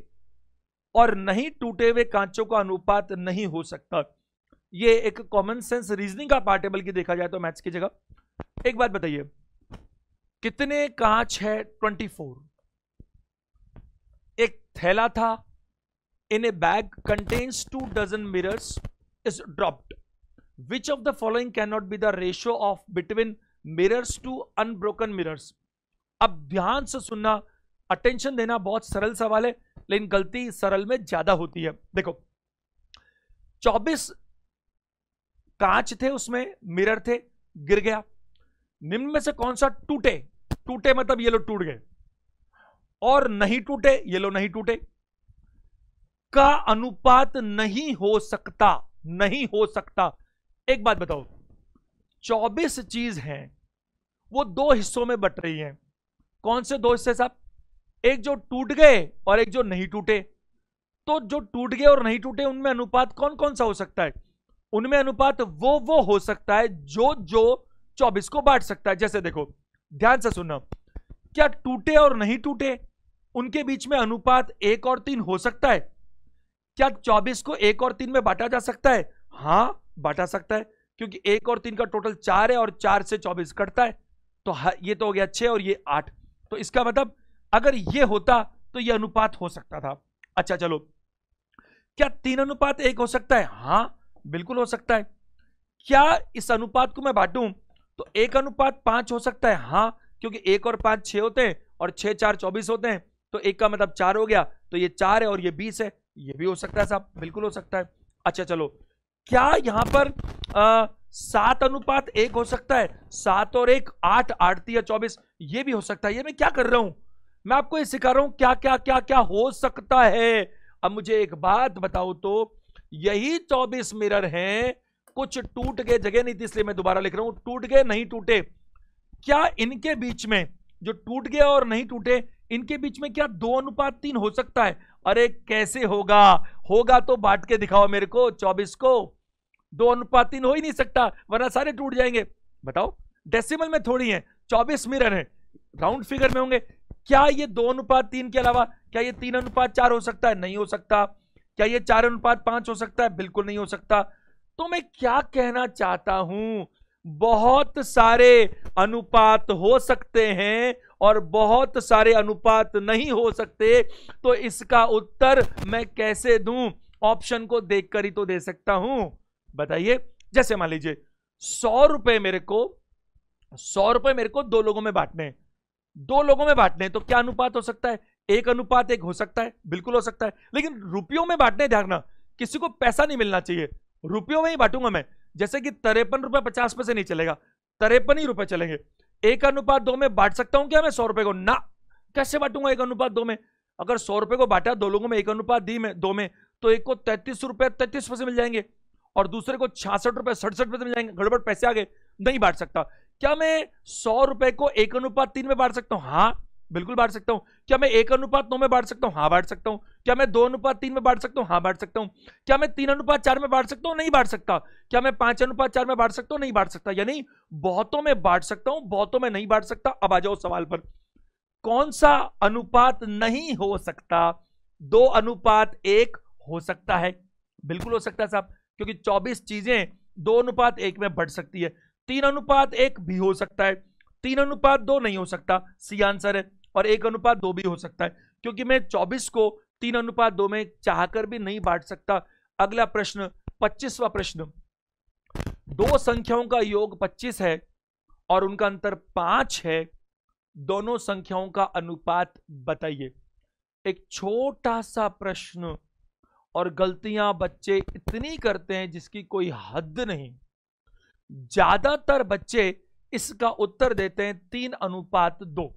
और नहीं टूटे हुए कांचों का अनुपात नहीं हो सकता। ये एक कॉमन सेंस रीजनिंग का पार्ट है, बल्कि देखा जाए तो मैथ्स की जगह। एक बात बताइए, कितने कांच है, 24। एक थैला था, in a bag contains 2 dozen mirrors is dropped, which of the following can not be the ratio of between mirrors to unbroken mirrors. अब ध्यान से सुनना, अटेंशन देना बहुत सरल सवाल है, लेकिन गलती सरल में ज्यादा होती है। देखो 24 कांच थे, उसमें मिरर थे, गिर गया। निम्न में से कौन सा टूटे, टूटे मतलब ये लो टूट गए, और नहीं टूटे ये लो नहीं टूटे, का अनुपात नहीं हो सकता, नहीं हो सकता। एक बात बताओ, 24 चीज हैं, वो दो हिस्सों में बट रही हैं। कौन से दो हिस्से साहब? एक जो टूट गए और एक जो नहीं टूटे। तो जो टूट गए और नहीं टूटे उनमें अनुपात कौन कौन सा हो सकता है? उनमें अनुपात वो हो सकता है जो जो 24 को बांट सकता है। जैसे देखो, ध्यान से सुनना, क्या टूटे और नहीं टूटे उनके बीच में अनुपात 1 और 3 हो सकता है? क्या 24 को 1 और 3 में बांटा जा सकता है? हां, बांटा सकता है, क्योंकि 1 और 3 का टोटल 4 है और 4 से 24 कटता है, तो ये तो हो गया 6 और ये 8। तो इसका मतलब अगर ये होता तो ये अनुपात हो सकता था। अच्छा चलो, क्या 3 अनुपात 1 हो सकता है? हां, बिल्कुल हो सकता है। क्या इस अनुपात को मैं बांटूं तो 1 अनुपात 5 हो सकता है? हां, क्योंकि 1 और 5 6 होते हैं और 6 4 24 होते हैं, तो 1 का मतलब 4 हो गया, तो ये 4 है और ये 20 है। ये भी हो सकता है साहब, बिल्कुल हो सकता है। अच्छा चलो, क्या यहां पर 7 अनुपात 1 हो सकता है? 7 और 1 8, 8 या 24, ये भी हो सकता है। ये मैं क्या कर रहा हूं? मैं आपको ये सिखा रहा हूं क्या क्या क्या क्या हो सकता है। अब मुझे एक बात बताओ तो, यही 24 मिरर हैं, कुछ टूट गए, जगह नहीं थी इसलिए मैं दोबारा लिख रहा हूं, टूट गए नहीं टूटे, क्या इनके बीच में जो टूट गया और नहीं टूटे इनके बीच में क्या 2 अनुपात 3 हो सकता है? अरे कैसे होगा? होगा तो बांट के दिखाओ मेरे को 24 को। 2 अनुपात 3 हो ही नहीं सकता, वरना सारे टूट जाएंगे। बताओ, डेसिमल में थोड़ी है, 24 मिरर है, राउंड फिगर में होंगे। क्या ये 2 अनुपात 3 के अलावा क्या ये 3 अनुपात 4 हो सकता है? नहीं हो सकता। क्या ये 4 अनुपात 5 हो सकता है? बिल्कुल नहीं हो सकता। तो मैं क्या कहना चाहता हूं, बहुत सारे अनुपात हो सकते हैं और बहुत सारे अनुपात नहीं हो सकते। तो इसका उत्तर मैं कैसे दूं? ऑप्शन को देखकर ही तो दे सकता हूं। बताइए, जैसे मान लीजिए 100 रुपए मेरे को, 100 रुपए मेरे को 2 लोगों में बांटने हैं, 2 लोगों में बांटने हैं, तो क्या अनुपात हो सकता है? 1 अनुपात 1 हो सकता है, बिल्कुल हो सकता है। लेकिन रुपयों में बांटने, ध्यान रखना, किसी को पैसा नहीं मिलना चाहिए, रुपयों में ही बांटूंगा मैं। जैसे कि 53 रुपए 50 पैसे नहीं चलेगा, 53 ही रुपए चलेंगे। 1 अनुपात 2 में बांट सकता हूं क्या मैं 100 रुपए को? ना, कैसे बांटूंगा 1 अनुपात 2 में? अगर 100 रुपए को बांटा 2 लोगों में 1 अनुपात 2 में, तो एक को 33 रुपए 33 पैसे मिल जाएंगे और दूसरे को 66 रुपए 67 पैसे मिल जाएंगे। गड़बड़, पैसे आ गए, नहीं बांट सकता। क्या मैं 100 रुपए को 1 अनुपात 3 में बांट सकता हूं? हाँ, बिल्कुल बांट सकता हूं। क्या मैं 1 अनुपात 9 में बांट सकता हूं? हाँ, बांट सकता हूं। क्या मैं 2 अनुपात 3 में बांट सकता हूं? हाँ, बांट सकता हूं। क्या मैं 3 अनुपात 4 में बांट सकता हूं? नहीं बांट सकता। क्या मैं 5 अनुपात 4 में बांट सकता हूं? नहीं बांट सकता। यानी बहुतों में बांट सकता हूं, बहुतों में नहीं बांट सकता। अब आ जाओ सवाल पर, कौन सा अनुपात नहीं हो सकता? 2 अनुपात 1 हो सकता है, बिल्कुल हो सकता है साहब, क्योंकि 24 चीजें 2 अनुपात 1 में बढ़ सकती है। 3 अनुपात 1 भी हो सकता है, 3 अनुपात 2 नहीं हो सकता, सी आंसर है। और 1 अनुपात 2 भी हो सकता है, क्योंकि मैं 24 को 3 अनुपात 2 में चाहकर भी नहीं बांट सकता। अगला प्रश्न, 25वां प्रश्न, दो संख्याओं का योग 25 है और उनका अंतर 5 है, दोनों संख्याओं का अनुपात बताइए। एक छोटा सा प्रश्न, और गलतियां बच्चे इतनी करते हैं जिसकी कोई हद नहीं। ज्यादातर बच्चे इसका उत्तर देते हैं 3 अनुपात 2।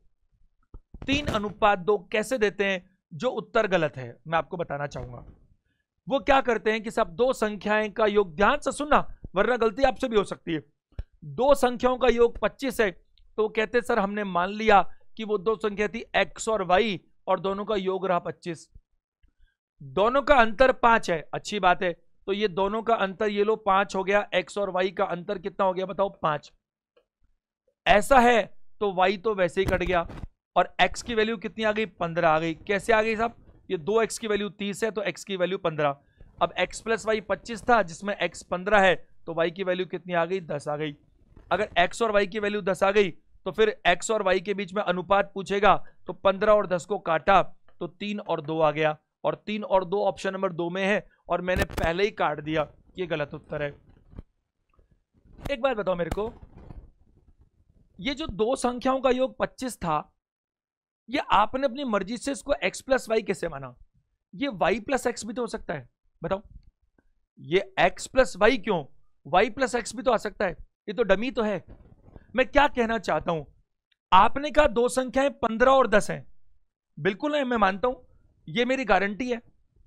3 अनुपात 2 कैसे देते हैं? जो उत्तर गलत है मैं आपको बताना चाहूंगा। वो क्या करते हैं कि सब दो संख्याएं का योग, ध्यान से सुनना वरना गलती आपसे भी हो सकती है। दो संख्याओं का योग 25 है, तो कहते सर हमने मान लिया कि वो दो संख्या थी x और y और दोनों का योग रहा 25, दोनों का अंतर 5 है, अच्छी बात है। तो ये दोनों का अंतर, ये लो 5 हो गया, x और y का अंतर कितना हो गया बताओ? 5। ऐसा है तो y तो वैसे ही कट गया और x की वैल्यू कितनी आ गई? 15 आ गई। कैसे आ गई साहब? ये 2x की वैल्यू 30 है तो x की वैल्यू 15। अब x प्लस वाई 25 था जिसमें x 15 है, तो y की वैल्यू कितनी आ गई? 10 आ गई। अगर x और y की वैल्यू 10 आ गई तो फिर x और y के बीच में अनुपात पूछेगा, तो 15 और 10 को काटा तो 3 और 2 आ गया, और 3 और 2 ऑप्शन नंबर 2 में है और मैंने पहले ही काट दिया, ये गलत उत्तर है। एक बात बताओ मेरे को, ये जो दो संख्याओं का योग 25 था, ये आपने अपनी मर्जी से इसको x प्लस वाई कैसे माना? ये y प्लस एक्स भी तो हो सकता है, बताओ। ये x प्लस वाई क्यों, y प्लस एक्स भी तो आ सकता है, ये तो डमी तो है। मैं क्या कहना चाहता हूं, आपने कहा दो संख्याएं 15 और 10 हैं, बिल्कुल है, मैं मानता हूं, ये मेरी गारंटी है,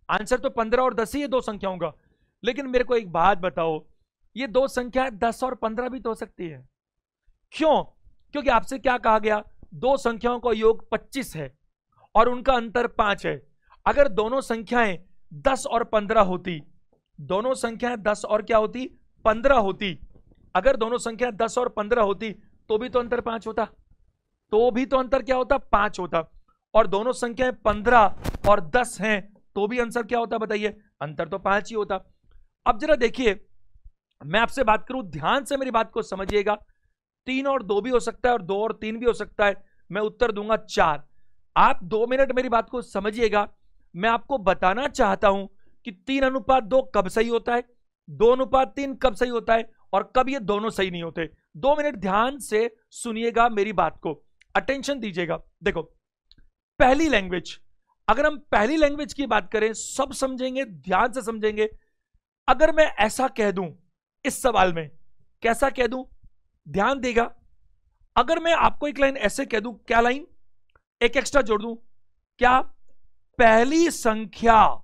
आंसर तो 15 और 10 ही है दो संख्याओं का। लेकिन मेरे को एक बात बताओ, ये दो संख्याएं 10 और 15 भी तो हो सकती है। क्यों? क्योंकि आपसे क्या कहा गया, दो संख्याओं का योग 25 है और उनका अंतर 5 है। अगर दोनों संख्याएं 10 और 15 होती, दोनों संख्याएं 10 और क्या होती, 15 होती, अगर दोनों संख्याएं 10 और 15 होती तो भी तो अंतर 5 होता, तो भी तो अंतर क्या होता, 5 होता। और दोनों संख्याएं 15 और 10 हैं तो भी आंसर क्या होता, बताइए, अंतर तो 5 ही होता। अब जरा देखिए, मैं आपसे बात करूं, ध्यान से मेरी बात को समझिएगा, 3 और 2 भी हो सकता है और 2 और 3 भी हो सकता है, मैं उत्तर दूंगा 4। आप 2 मिनट मेरी बात को समझिएगा। मैं आपको बताना चाहता हूं कि 3:2 कब सही होता है, 2:3 कब सही होता है, और कब ये दोनों सही नहीं होते। 2 मिनट ध्यान से सुनिएगा मेरी बात को, अटेंशन दीजिएगा। देखो, पहली लैंग्वेज, अगर हम पहली लैंग्वेज की बात करें, सब समझेंगे, ध्यान से समझेंगे। अगर मैं ऐसा कह दूं इस सवाल में, कैसा कह दूं, ध्यान देगा। अगर मैं आपको एक लाइन ऐसे कह दूं, क्या लाइन, एक एक्स्ट्रा जोड़ दूं, क्या, पहली संख्या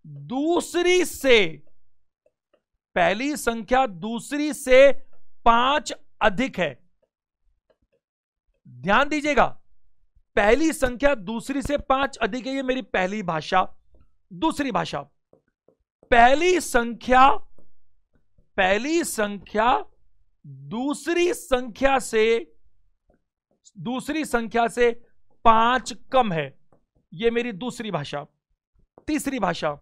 दूसरी से 5 अधिक है। ध्यान दीजिएगा, पहली संख्या दूसरी से 5 अधिक है, ये मेरी पहली भाषा। दूसरी भाषा, पहली संख्या दूसरी संख्या से 5 कम है, ये मेरी दूसरी भाषा। तीसरी भाषा,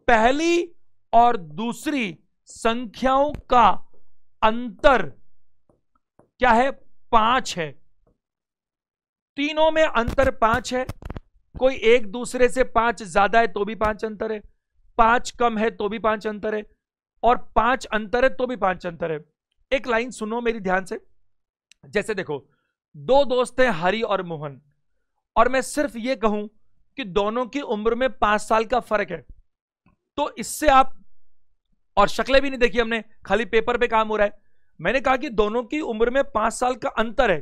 पहली और दूसरी संख्याओं का अंतर क्या है, 5 है। तीनों में अंतर 5 है, कोई एक दूसरे से 5 ज्यादा है तो भी 5 अंतर है, 5 कम है तो भी 5 अंतर है, और 5 अंतर है तो भी 5 अंतर है। एक लाइन सुनो मेरी ध्यान से, जैसे देखो, दो दोस्त हैं हरि और मोहन, और मैं सिर्फ ये कहूं कि दोनों की उम्र में 5 साल का फर्क है, तो इससे आप, और शक्लें भी नहीं देखी हमने, खाली पेपर पे काम हो रहा है, मैंने कहा कि दोनों की उम्र में 5 साल का अंतर है,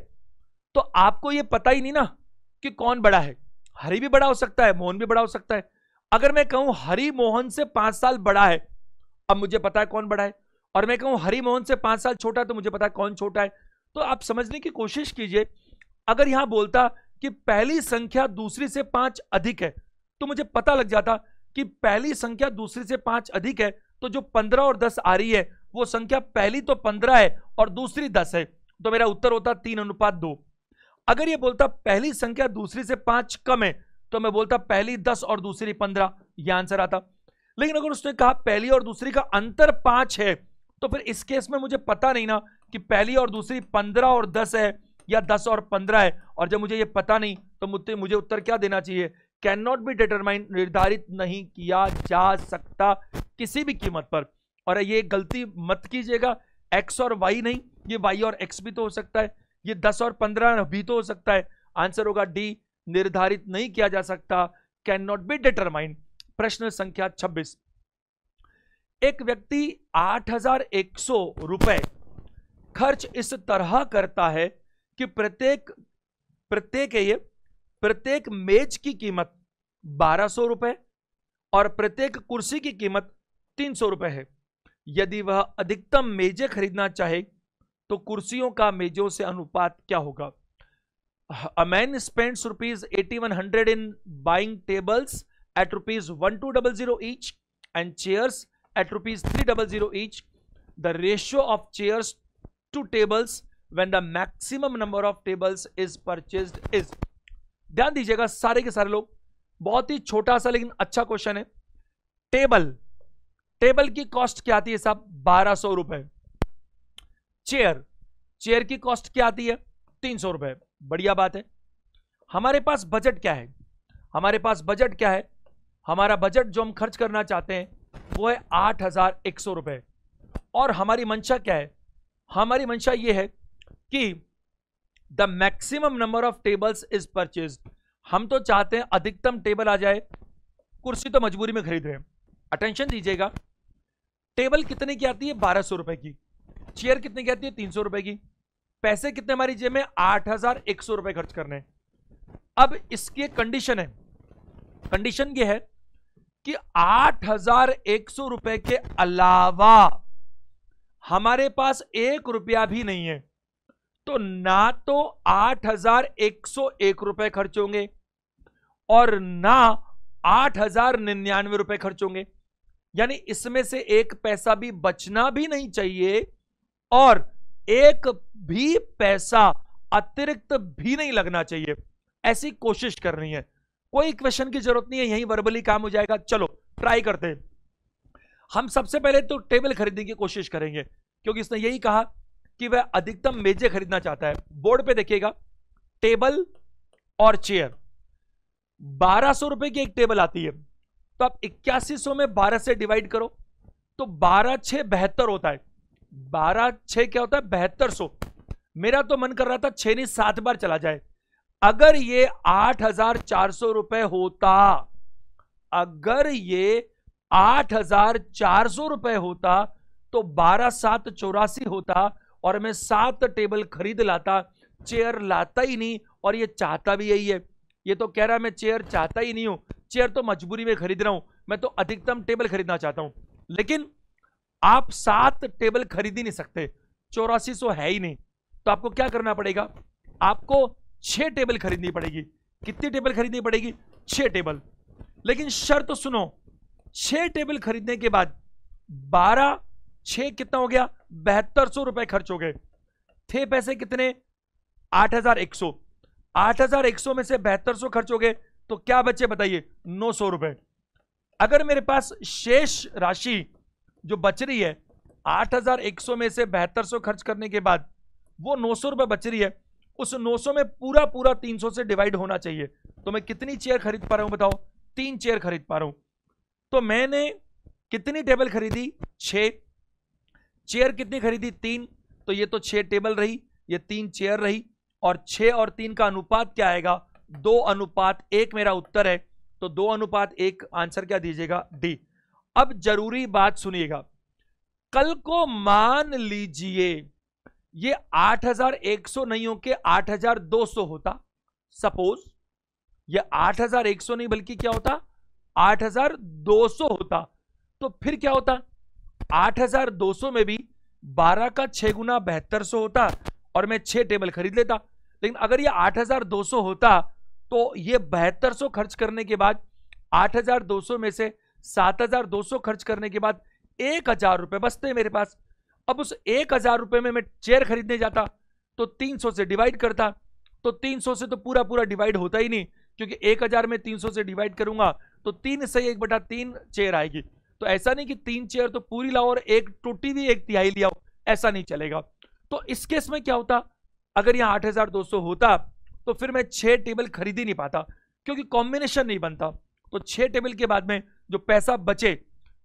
तो आपको यह पता ही नहीं ना कि कौन बड़ा है। हरि भी बड़ा हो सकता है, मोहन भी बड़ा हो सकता है। अगर मैं कहूं हरि मोहन से 5 साल बड़ा है, अब मुझे पता है कौन बड़ा है, और मैं कहूं हरि मोहन से 5 साल छोटा है, तो मुझे पता है कौन छोटा है। तो आप समझने की कोशिश कीजिए, अगर यहां बोलता कि पहली संख्या दूसरी से 5 अधिक है, तो मुझे पता लग जाता कि पहली संख्या दूसरी से 5 अधिक है, तो जो 15 और 10 आ रही है वो संख्या पहली तो 15 है और दूसरी 10 है, तो मेरा उत्तर होता 3:2। अगर ये बोलता पहली संख्या दूसरी से 5 कम है, तो मैं बोलता पहली 10 और दूसरी 15, यह आंसर आता। लेकिन अगर उसने कहा पहली और दूसरी का अंतर 5 है, तो फिर इस केस में मुझे पता नहीं ना कि पहली और दूसरी 15 और 10 है या 10 और 15 है, और जब मुझे ये पता नहीं तो मुझे उत्तर क्या देना चाहिए, कैन नॉट बी डिटरमाइंड, निर्धारित नहीं किया जा सकता किसी भी कीमत पर। और ये गलती मत कीजिएगा, x और y नहीं, ये y और x भी तो हो सकता है, ये 10 और 15 भी तो हो सकता है। आंसर होगा डी, निर्धारित नहीं किया जा सकता, कैन नॉट बी डिटरमाइंड। प्रश्न संख्या 26, एक व्यक्ति 8,100 रुपए खर्च इस तरह करता है कि प्रत्येक मेज की कीमत 1200 रुपए और प्रत्येक कुर्सी की कीमत 300 रुपए है। यदि वह अधिकतम मेजें खरीदना चाहे तो कुर्सियों का मेजों से अनुपात क्या होगा? A man spends ₹8,100 in buying tables at ₹1,200 each and chairs at ₹300 each. The ratio of chairs to tables when the maximum number of tables is purchased is. ध्यान दीजिएगा सारे के सारे लोग, बहुत ही छोटा सा लेकिन अच्छा क्वेश्चन है। टेबल की कॉस्ट क्या आती है साहब? 1200 रुपए। चेयर की कॉस्ट क्या आती है? 300 रुपए। बढ़िया बात है। हमारे पास बजट क्या है? हमारा बजट जो हम खर्च करना चाहते हैं वो है 8,100 रुपए। और हमारी मंशा क्या है? हमारी मंशा ये है कि the maximum number of tables is purchase. हम तो चाहते हैं अधिकतम टेबल आ जाए, कुर्सी तो मजबूरी में खरीद रहे हैं। अटेंशन दीजिएगा, टेबल कितने की आती है? 1200 रुपए की। चेयर कितने की आती है? 300 रुपए की। पैसे कितने हमारी जेब में? 8100 रुपए खर्च करने। अब इसकी एक कंडीशन है, कंडीशन ये है कि 8100 रुपए के अलावा हमारे पास 1 रुपया भी नहीं है। तो ना तो 8101 रुपए खर्च होंगे और ना 8099 रुपए खर्च होंगे, यानी इसमें से एक पैसा भी बचना भी नहीं चाहिए और एक भी पैसा अतिरिक्त भी नहीं लगना चाहिए। ऐसी कोशिश करनी है, कोई क्वेश्चन की जरूरत नहीं है, यही वर्बली काम हो जाएगा। चलो ट्राई करते हैं। हम सबसे पहले तो टेबल खरीदने की कोशिश करेंगे, क्योंकि इसने यही कहा कि वह अधिकतम मेजें खरीदना चाहता है। बोर्ड पे देखिएगा, टेबल और चेयर 1200 रुपए की एक टेबल आती है, तो आप 8100 में 12 से डिवाइड करो तो 12 6 72 होता है। 12 6 क्या होता है? 7200। मेरा तो मन कर रहा था 6 नहीं 7 बार चला जाए। अगर ये 8400 रुपए होता, अगर ये 8400 रुपए होता तो 12 7 84 होता और मैं 7 टेबल खरीद लाता। चेयर लाता ही नहीं और ये चाहता भी यही है। ये तो कह रहा है मैं चेयर चाहता ही नहीं हूं, चेयर तो मजबूरी में खरीद रहा हूं, मैं तो अधिकतम टेबल खरीदना चाहता हूं। लेकिन आप 7 टेबल खरीद ही नहीं सकते, 8400 है ही नहीं। तो आपको क्या करना पड़ेगा? आपको 6 टेबल खरीदनी पड़ेगी। कितनी टेबल खरीदनी पड़ेगी? 6 टेबल। लेकिन शर्त सुनो, 6 टेबल खरीदने के बाद 12 6 कितना हो गया? 7200 रुपए खर्च हो गए। थे पैसे कितने? 8100। 8100 में से 7200 खर्च हो गए तो क्या बचे बताइए? 900 रुपए। अगर मेरे पास शेष राशि जो बच रही है 8100 में से 7200 खर्च करने के बाद वो 900 रुपए बच रही है, उस 900 में पूरा पूरा 300 से डिवाइड होना चाहिए। तो मैं कितनी चेयर खरीद पा रहा हूं बताओ? 3 चेयर खरीद पा रहा हूं। तो मैंने कितनी टेबल खरीदी? 6। चेयर कितनी खरीदी? 3। तो ये तो 6 टेबल रही, ये 3 चेयर रही, और 6 और 3 का अनुपात क्या आएगा? 2:1 मेरा उत्तर है। तो 2:1 आंसर क्या दीजिएगा? डी। अब जरूरी बात सुनिएगा, कल को मान लीजिए ये 8100 नहीं हो के 8200 होता, सपोज ये 8100 नहीं बल्कि क्या होता? 8200 होता, तो फिर क्या होता? 8200 में भी 12 का 6 गुना 7200 होता और मैं 6 टेबल खरीद लेता। लेकिन अगर ये 8200 होता तो ये 7200 खर्च करने के बाद 8200 में से 7200 खर्च करने के बाद 1000 रुपए बचते मेरे पास। अब उस 1000 रुपए में मैं चेयर खरीदने जाता तो 300 से डिवाइड करता, तो 300 से तो पूरा पूरा डिवाइड होता ही नहीं, क्योंकि 1000 में 300 से डिवाइड करूंगा तो 3 से 1/3 चेयर आएगी। तो ऐसा नहीं कि 3 चेयर तो पूरी लाओ और एक टूटी हुई 1/3 लियाओ, ऐसा नहीं चलेगा। तो इस केस में क्या होता? अगर यहां 8200 होता तो फिर मैं 6 टेबल खरीद ही नहीं पाता, क्योंकि कॉम्बिनेशन नहीं बनता। तो 6 टेबल के बाद में जो पैसा बचे,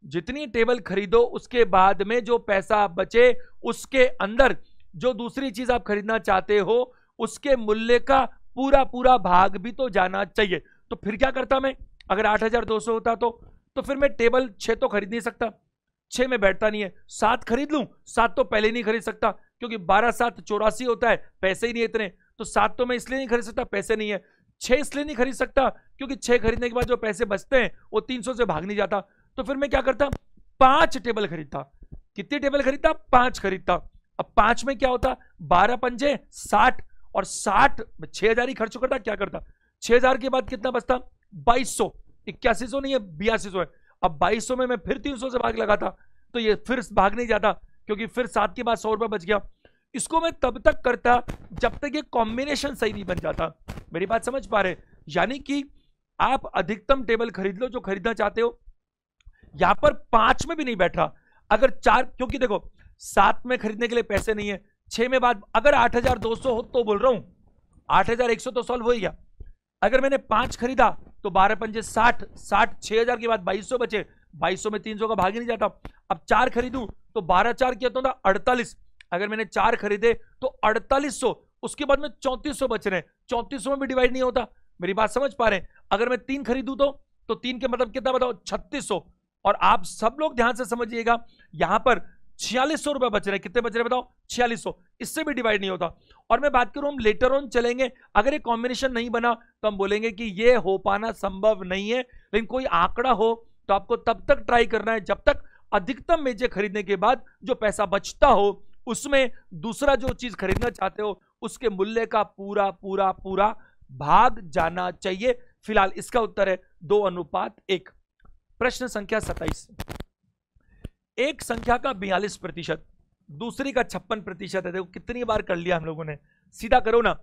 जितनी टेबल खरीदो उसके बाद में जो पैसा बचे उसके अंदर जो दूसरी चीज आप खरीदना चाहते हो उसके मूल्य का पूरा पूरा भाग भी तो जाना चाहिए। तो फिर क्या करता मैं? अगर 8200 होता तो फिर मैं टेबल 6 तो खरीद नहीं सकता, 6 में बैठता नहीं है, 7 खरीद लूं। 7 तो पहले नहीं खरीद सकता, क्योंकि 12 7 84 होता है, पैसे ही नहीं इतने। तो 7 तो मैं इसलिए नहीं खरीद सकता, पैसे नहीं है। 6 इसलिए नहीं खरीद सकता क्योंकि 6 खरीदने के बाद जो पैसे बचते हैं वो 300 से भाग नहीं जाता। तो फिर मैं क्या करता? 5 टेबल खरीदता। कितनी टेबल खरीदता? 5 खरीदता। अब 5 में क्या होता? 12 पंजे 60 और 60 6000 ही खर्च करता। क्या करता? 6000 के बाद कितना बचता? 2200। 8100 नहीं है, 8200 है। अब 2200 में मैं फिर 300 से भाग लगाता तो ये फिर भाग नहीं जाता, क्योंकि फिर 7 के बाद 100 रुपए बच गया। इसको मैं तब तक करता जब तक ये कॉम्बिनेशन सही नहीं बन जाता। मेरी बात समझ पा रहे? यानी कि आप अधिकतम टेबल खरीद लो जो खरीदना चाहते हो। यहां पर 5 में भी नहीं बैठ रहा, अगर 4, क्योंकि देखो 7 में खरीदने के लिए पैसे नहीं है, 6 में बाद अगर 8200 हो तो बोल रहा हूं 8100 तो सॉल्व हो गया। अगर मैंने 5 खरीदा तो 12 पंजे 60 60 6000 के बाद 2200 बचे, 2200 में 300 का भाग ही नहीं जाता। अब 4 खरीदूं तो 12 4 किया तो 48। अगर मैंने 4 खरीदे तो 4800 उसके बाद में 3400 बच रहे हैं, 3400 में भी डिवाइड नहीं होता। मेरी बात समझ पा रहे हैं? अगर मैं 3 खरीदूं तो 3 के मतलब कितना बताओ, 3600। और आप सब लोग ध्यान से समझिएगा, यहां पर 4600 रुपए बच रहे हैं। कितने बच रहे हैं बताओ? 4600। इससे भी डिवाइड नहीं होता। और मैं बात करूं, हम लेटर ऑन चलेंगे, अगर ये कॉम्बिनेशन नहीं बना तो हम बोलेंगे कि ये हो पाना संभव नहीं है। लेकिन कोई आंकड़ा हो तो आपको तब तक ट्राई करना है जब तक अधिकतम मेजे खरीदने के बाद जो पैसा बचता हो उसमें दूसरा जो चीज खरीदना चाहते हो उसके मूल्य का पूरा पूरा पूरा भाग जाना चाहिए। फिलहाल इसका उत्तर है 2:1। प्रश्न संख्या 27। एक संख्या का 42%, दूसरी का 56% है। देखो कितनी बार कर लिया हम लोगों ने, सीधा करो ना।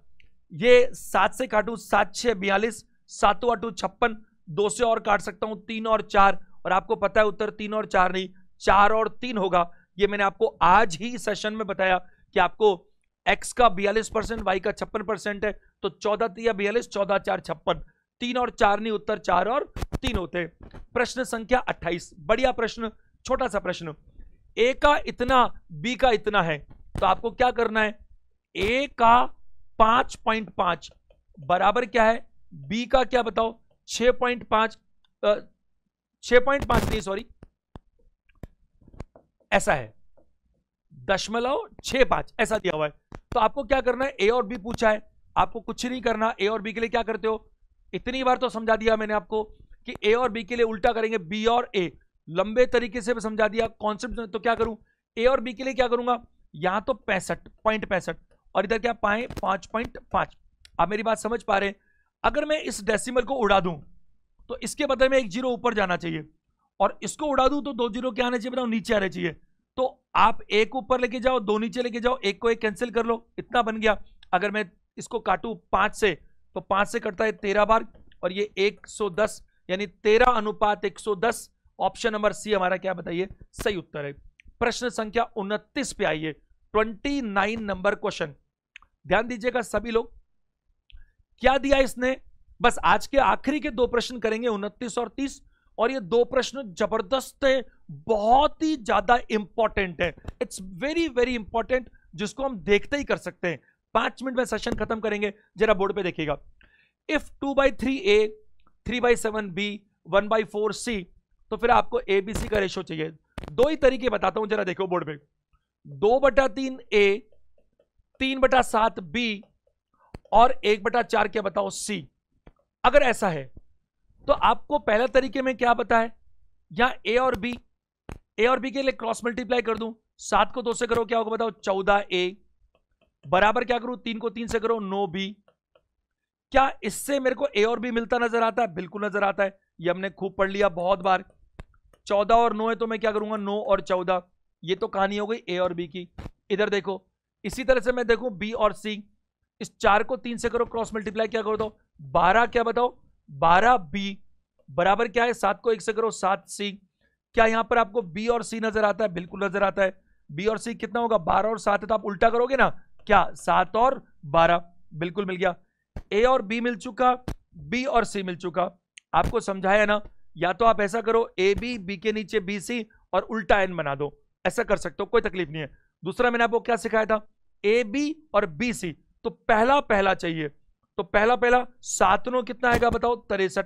ये 7 से काटू, 7 6 42, 7 8 56, 2 से और काट सकता हूं 3 और 4, और आपको पता है उत्तर 3 और 4 नहीं 4 और 3 होगा। ये मैंने आपको आज ही सेशन में बताया कि आपको x का 42%, y का 56% है, तो 14 3 42, 14 4 56, 3 और 4 नहीं, उत्तर 4 और 3 होते। प्रश्न संख्या 28, बढ़िया प्रश्न, छोटा सा प्रश्न। a का इतना, b का इतना है, तो आपको क्या करना है? a का 5.5 बराबर क्या है? b का क्या बताओ? 6.5, 6.5 नहीं सॉरी, ऐसा है 0.65 ऐसा दिया हुआ है। तो आपको क्या करना है? a और b पूछा है, आपको कुछ नहीं करना। a और b के लिए क्या करते हो? इतनी बार तो समझा दिया मैंने आपको कि a और b के लिए उल्टा करेंगे, b और a लंबे तरीके से समझा दिया कॉन्सेप्ट। तो क्या करूं? a और b के लिए क्या करूंगा? यहां तो 65.65 और इधर क्या पाए? 5.5। आप मेरी बात समझ पा रहे हैं? अगर मैं इस डेसिमल को उड़ा दूं तो इसके बदले में 1 जीरो ऊपर जाना चाहिए, और इसको उड़ा दूं तो 2 जीरो क्या आने चाहिए बताओ? नीचे आने चाहिए। तो आप एक ऊपर लेके जाओ, 2 नीचे लेके जाओ, एक को एक कैंसिल कर लो, इतना बन गया। अगर मैं इसको काटू 5 से तो 5 से कटता है 13 बार, और ये 110 यानी 13:110। ऑप्शन नंबर सी हमारा क्या बताइए? सही उत्तर है। प्रश्न संख्या 29 पे आइए, 29 नंबर क्वेश्चन। ध्यान दीजिएगा सभी लोग, क्या दिया इसने? बस आज के आखिरी के 2 प्रश्न करेंगे, 29 और 30, और ये 2 प्रश्न जबरदस्त है, बहुत ही ज्यादा इंपॉर्टेंट है। इट्स वेरी वेरी इंपॉर्टेंट, जिसको हम देखते ही कर सकते हैं। 5 मिनट में सेशन खत्म करेंगे। जरा बोर्ड पे देखिएगा। इफ 2/3a, 3/7b, 1/4c, तो फिर आपको ABC का रेशो चाहिए। 2 ही तरीके बताता हूं, जरा देखो बोर्ड पे। 2/3a, 3/7b और 1/4 क्या बताओ? C। अगर ऐसा है तो आपको पहला तरीके में क्या पता है? यहां a और b के लिए क्रॉस मल्टीप्लाई कर दूं। 7 को 2 से करो, क्या होगा बताओ? 14a बराबर क्या करूं? 3 को 3 से करो, 9b। क्या इससे मेरे को a और b मिलता नजर आता है? बिल्कुल नजर आता है, ये हमने खूब पढ़ लिया बहुत बार। 14 और 9 है तो मैं क्या करूंगा? 9 और 14। ये तो कहानी हो गई a और b की। इधर देखो, इसी तरह से मैं देखूं b और c। इस 4 को 3 से करो, क्रॉस मल्टीप्लाई क्या करो तो 12, क्या बताओ? 12b बराबर क्या है? 7 को 1 से करो, 7c। क्या यहां पर आपको b और c नजर आता है? बिल्कुल नजर आता है। b और c कितना होगा? 12 और 7 है, तो आप उल्टा करोगे ना, क्या? 7 और 12, बिल्कुल मिल गया। a और b मिल चुका, b और c मिल चुका। आपको समझाया ना? या तो आप ऐसा करो, a b के नीचे b c और उल्टा n बना दो, ऐसा कर सकते हो, कोई तकलीफ नहीं है। दूसरा मैंने आपको क्या सिखाया था? a b और b c, तो पहला पहला चाहिए। तो पहला पहला 7 9 कितना आएगा बताओ? 63।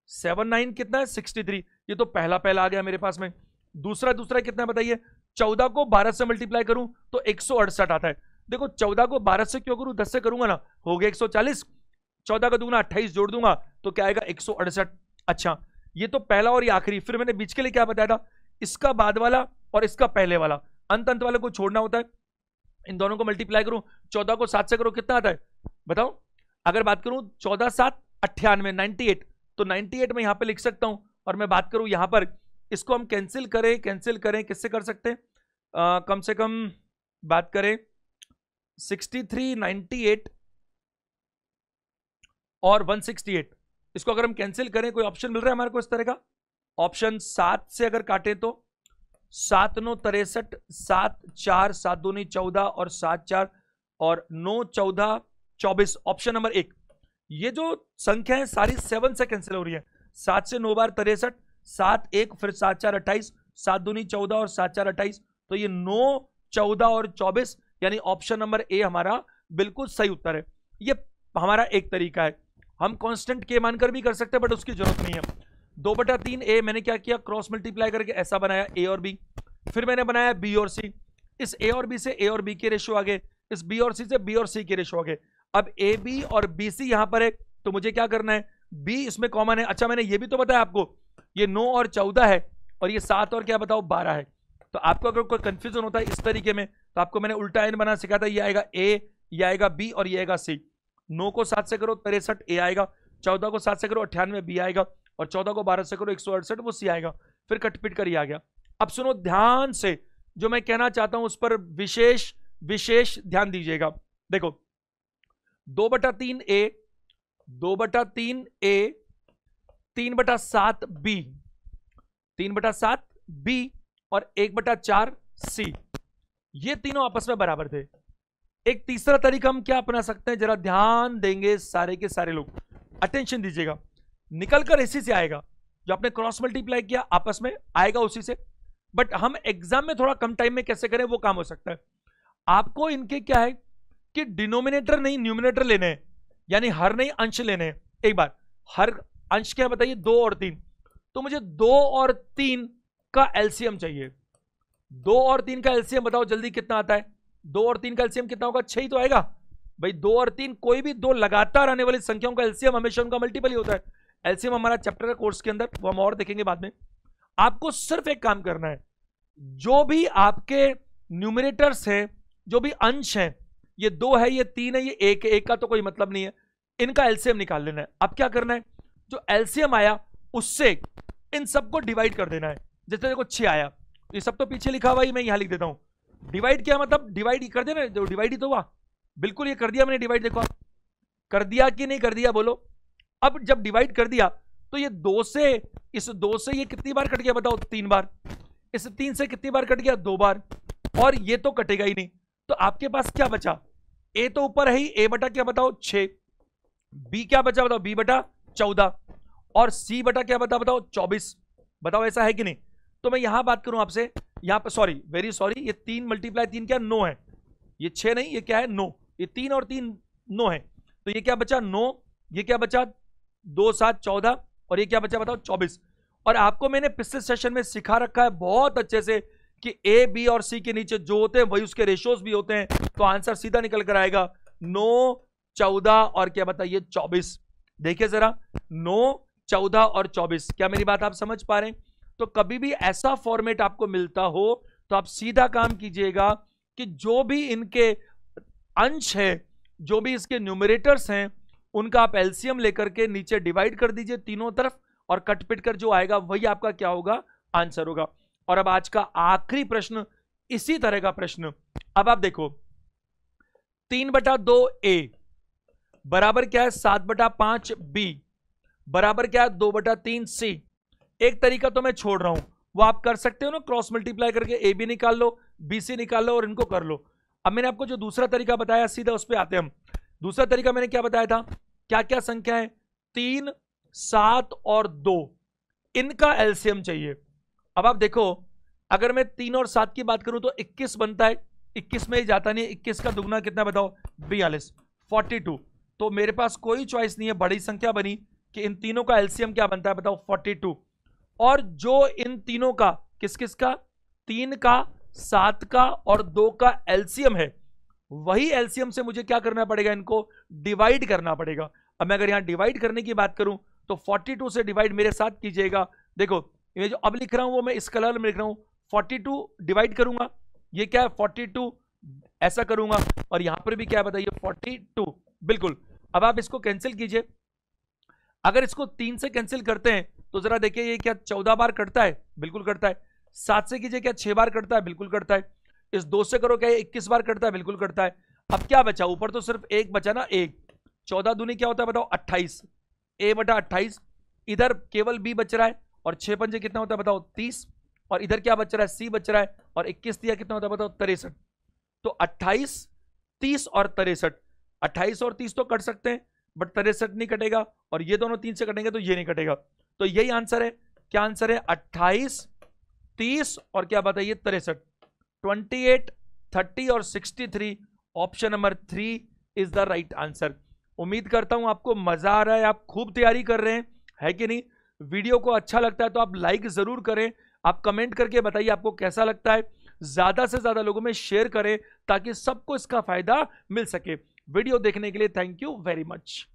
7 9 कितना है? 63। ये तो पहला पहला आ गया मेरे पास में। दूसरा कितना बताइए? 14 को 12 से मल्टीप्लाई करूं तो 168 आता है। देखो 14 को 12 से क्यों करूं? 10 से करूंगा ना, हो गया 140। 14 का दूंगा 28 जोड़ दूंगा तो क्या आएगा? 168। अच्छा, ये तो पहला और ये आखिरी। फिर मैंने बीच के लिए क्या बताया था? इसका बाद वाला और इसका पहले वाला, अंत वाले को छोड़ना होता है। इन दोनों को मल्टीप्लाई करूं, 14 को 7 से करो, कितना आता है बताओ? अगर बात करूं 14 7 98, 98, तो 98 में यहां पे लिख सकता हूं। और मैं बात करूं यहां पर, इसको हम कैंसिल करें, किससे कर सकते हैं? कम से कम बात करें 63, 98 और 168, इसको अगर हम कैंसिल करें, कोई ऑप्शन मिल रहा है हमारे को इस तरह का? ऑप्शन 7 से अगर काटे तो 7 9 63, 7 4 7 2 14 और 7 4 और 9 14 24। Option number 1। ये जो संख्या है सारी 7 से कैंसिल हो रही है। 7 से 9 बार 63, 7 1 फिर 7 4 28, 7 दूनी 14 और 7 4 28, तो ये 9 14 और 24, यानी ऑप्शन नंबर ए हमारा बिल्कुल सही उत्तर है। ये हमारा एक तरीका है, हम कांस्टेंट के मानकर भी कर सकते हैं, बट उसकी जरूरत नहीं है। 2/3 ए मैंने क्या किया, क्रॉस मल्टीप्लाई करके ऐसा बनाया ए और बी, फिर मैंने बनाया बी और सी, इस ए और बी से ए और बी के रेशो आ गए, इस बी और सी से बी और सी के रेशो आ गए। अब ए बी और बी सी यहां पर है, तो मुझे क्या करना है, बी इसमें कॉमन है। अच्छा मैंने ये भी तो बताया आपको, ये 9 और 14 है, और ये 7 और क्या बताओ 12 है। तो आपको अगर कोई कंफ्यूजन होता है इस तरीके में, तो आपको मैंने उल्टा एन बना सिखाया था, ये आएगा ए, ये आएगा बी और ये आएगा सी। 9 को 7 से करो 63 ए आएगा, 14 को 7 से करो 98 बी आएगा, और 14 को 12 से करो 168 वो सी आएगा, फिर कटपिट कर ये आ गया। अब सुनो ध्यान से, जो मैं कहना चाहता हूं उस पर विशेष विशेष ध्यान दीजिएगा। देखो 2/3 ए, 2/3 ए, 3/7 बी, 3/7 बी और 1/4 सी, ये तीनों आपस में बराबर थे। एक तीसरा तरीका हम क्या अपना सकते हैं, जरा ध्यान देंगे सारे के सारे लोग, अटेंशन दीजिएगा। निकल कर इसी से आएगा, जो आपने क्रॉस मल्टीप्लाई किया आपस में आएगा उसी से, बट हम एग्जाम में थोड़ा कम टाइम में कैसे करें वो काम हो सकता है। आपको इनके क्या है कि डिनोमिनेटर नहीं न्यूमिनेटर लेने हैं, यानी हर नहीं अंश लेने हैं। एक बार हर अंश क्या बताइए, 2 और 3, तो मुझे 2 और 3 का एलसीएम चाहिए। 2 और 3 का एलसीएम बताओ जल्दी कितना आता है, 2 और 3 का एलसीएम कितना होगा, 6 ही तो आएगा भाई। 2 और 3 कोई भी दो लगातार आने वाली संख्याओं का एलसीएम हमेशा उनका मल्टीपल ही होता है। एलसीएम हमारा चैप्टर है कोर्स के अंदर, वो हम और देखेंगे बाद में। आपको सिर्फ एक काम करना है, जो भी आपके न्यूमरेटर्स हैं, जो भी अंश हैं, ये 2 है, ये 3 है, ये 1 है, 1 का तो कोई मतलब नहीं है, इनका एलसीएम निकाल लेना है। अब क्या करना है, जो एलसीएम आया उससे इन सबको डिवाइड कर देना है। जैसे देखो 6 आया, ये सब तो पीछे लिखा हुआ ही, मैं यहां लिख देता हूं। डिवाइड क्या मतलब, डिवाइड कर देना, जो डिवाइड ही तो हुआ, बिल्कुल ये कर दिया मैंने डिवाइड। देखो आप कर दिया कि नहीं कर दिया बोलो। अब जब डिवाइड कर दिया तो ये 2 से, इस 2 से ये कितनी बार कट गया बताओ, 3 बार। इस 3 से कितनी बार कट गया, 2 बार, और ये तो कटेगा ही नहीं। तो आपके पास क्या बचा, ए तो ऊपर है ही, ए बटा क्या बताओ 6, बी क्या बचा बताओ, बी बटा 14, और सी बटा क्या बताओ 24। बताओ ऐसा है कि नहीं। तो मैं यहां बात करूं आपसे, यहां पर सॉरी वेरी सॉरी, ये 3 मल्टीप्लाई 3 क्या 9 है, ये 6 नहीं, ये क्या है 9, ये 3 और 3 9 है, तो ये क्या बचा 9, ये क्या बचा 2 7 14, और ये क्या बचा बताओ 24। और आपको मैंने पिछले सेशन में सिखा रखा है बहुत अच्छे से कि ए बी और सी के नीचे जो होते हैं वही उसके रेशोज भी होते हैं, तो आंसर सीधा निकल कर आएगा 9 14 और क्या बताइए 24। देखिए जरा 9 14 और 24, क्या मेरी बात आप समझ पा रहे हैं। तो कभी भी ऐसा फॉर्मेट आपको मिलता हो तो आप सीधा काम कीजिएगा कि जो भी इनके अंश है, जो भी इसके न्यूमरेटर्स हैं, उनका आप एलसीएम लेकर के नीचे डिवाइड कर दीजिए तीनों तरफ, और कटपिट कर जो आएगा वही आपका क्या होगा, आंसर होगा। और अब आज का आखिरी प्रश्न इसी तरह का प्रश्न। अब आप देखो 3/2 ए बराबर क्या है 7/5 बी बराबर क्या है 2/3 सी। एक तरीका तो मैं छोड़ रहा हूं, वो आप कर सकते हो ना, क्रॉस मल्टीप्लाई करके ए बी निकाल लो, बी सी निकाल लो और इनको कर लो। अब मैंने आपको जो दूसरा तरीका बताया सीधा उस पर आते हैं हम। दूसरा तरीका मैंने क्या बताया था, क्या क्या संख्या है, 3 7 और 2, इनका एलसीएम चाहिए। अब आप देखो अगर मैं 3 और 7 की बात करूं तो 21 बनता है, 21 में ही जाता नहीं है, 21 का दुगना कितना बताओ 42 42। तो मेरे पास कोई चॉइस नहीं है, बड़ी संख्या बनी कि इन तीनों का एलसीएम क्या बनता है बताओ 42। और जो इन तीनों का किस किस का, 3 का 7 का और 2 का एलसीएम है, वही एलसीएम से मुझे क्या करना पड़ेगा, इनको डिवाइड करना पड़ेगा। अब मैं अगर यहां डिवाइड करने की बात करूं तो 42 से डिवाइड मेरे साथ कीजिएगा। देखो ये जो अब लिख रहा हूं वो मैं इस कलर में लिख रहा हूं, 42 डिवाइड करूंगा, ये क्या है 42 ऐसा करूंगा, और यहां पर भी क्या बताइए 42 बिल्कुल। अब आप इसको कैंसिल कीजिए, अगर इसको 3 से कैंसिल करते हैं तो जरा देखिए ये क्या 14 बार कटता है, बिल्कुल कटता है। 7 से कीजिए क्या 6 बार कटता है, बिल्कुल कटता है। इस 2 से करो क्या 21 बार कटता है, बिल्कुल कटता है। अब क्या बचा, ऊपर तो सिर्फ एक बचा ना, 1 14 दूनी क्या होता है बताओ 28, a बटा 28। इधर केवल b बच रहा है, और 6 पंजे कितना होता है बताओ 30, और इधर क्या बच रहा है c बच रहा है, और 21 दिया कितना होता है बताओ 63। तो 28 30 और 63, 28 और 30 तो कट सकते हैं बट 63 नहीं कटेगा, और ये दोनों 3 से कटेंगे तो ये नहीं कटेगा। तो यही आंसर है, क्या आंसर है 28 30 और क्या बताइए 63, 28 30 और 63, option number 3 is the right answer. उम्मीद करता हूं आपको मजा आ रहा है, आप खूब तैयारी कर रहे हैं, है कि नहीं। वीडियो को अच्छा लगता है तो आप लाइक जरूर करें, आप कमेंट करके बताइए आपको कैसा लगता है, ज्यादा से ज्यादा लोगों में शेयर करें ताकि सबको इसका फायदा मिल सके। वीडियो देखने के लिए थैंक यू वेरी मच।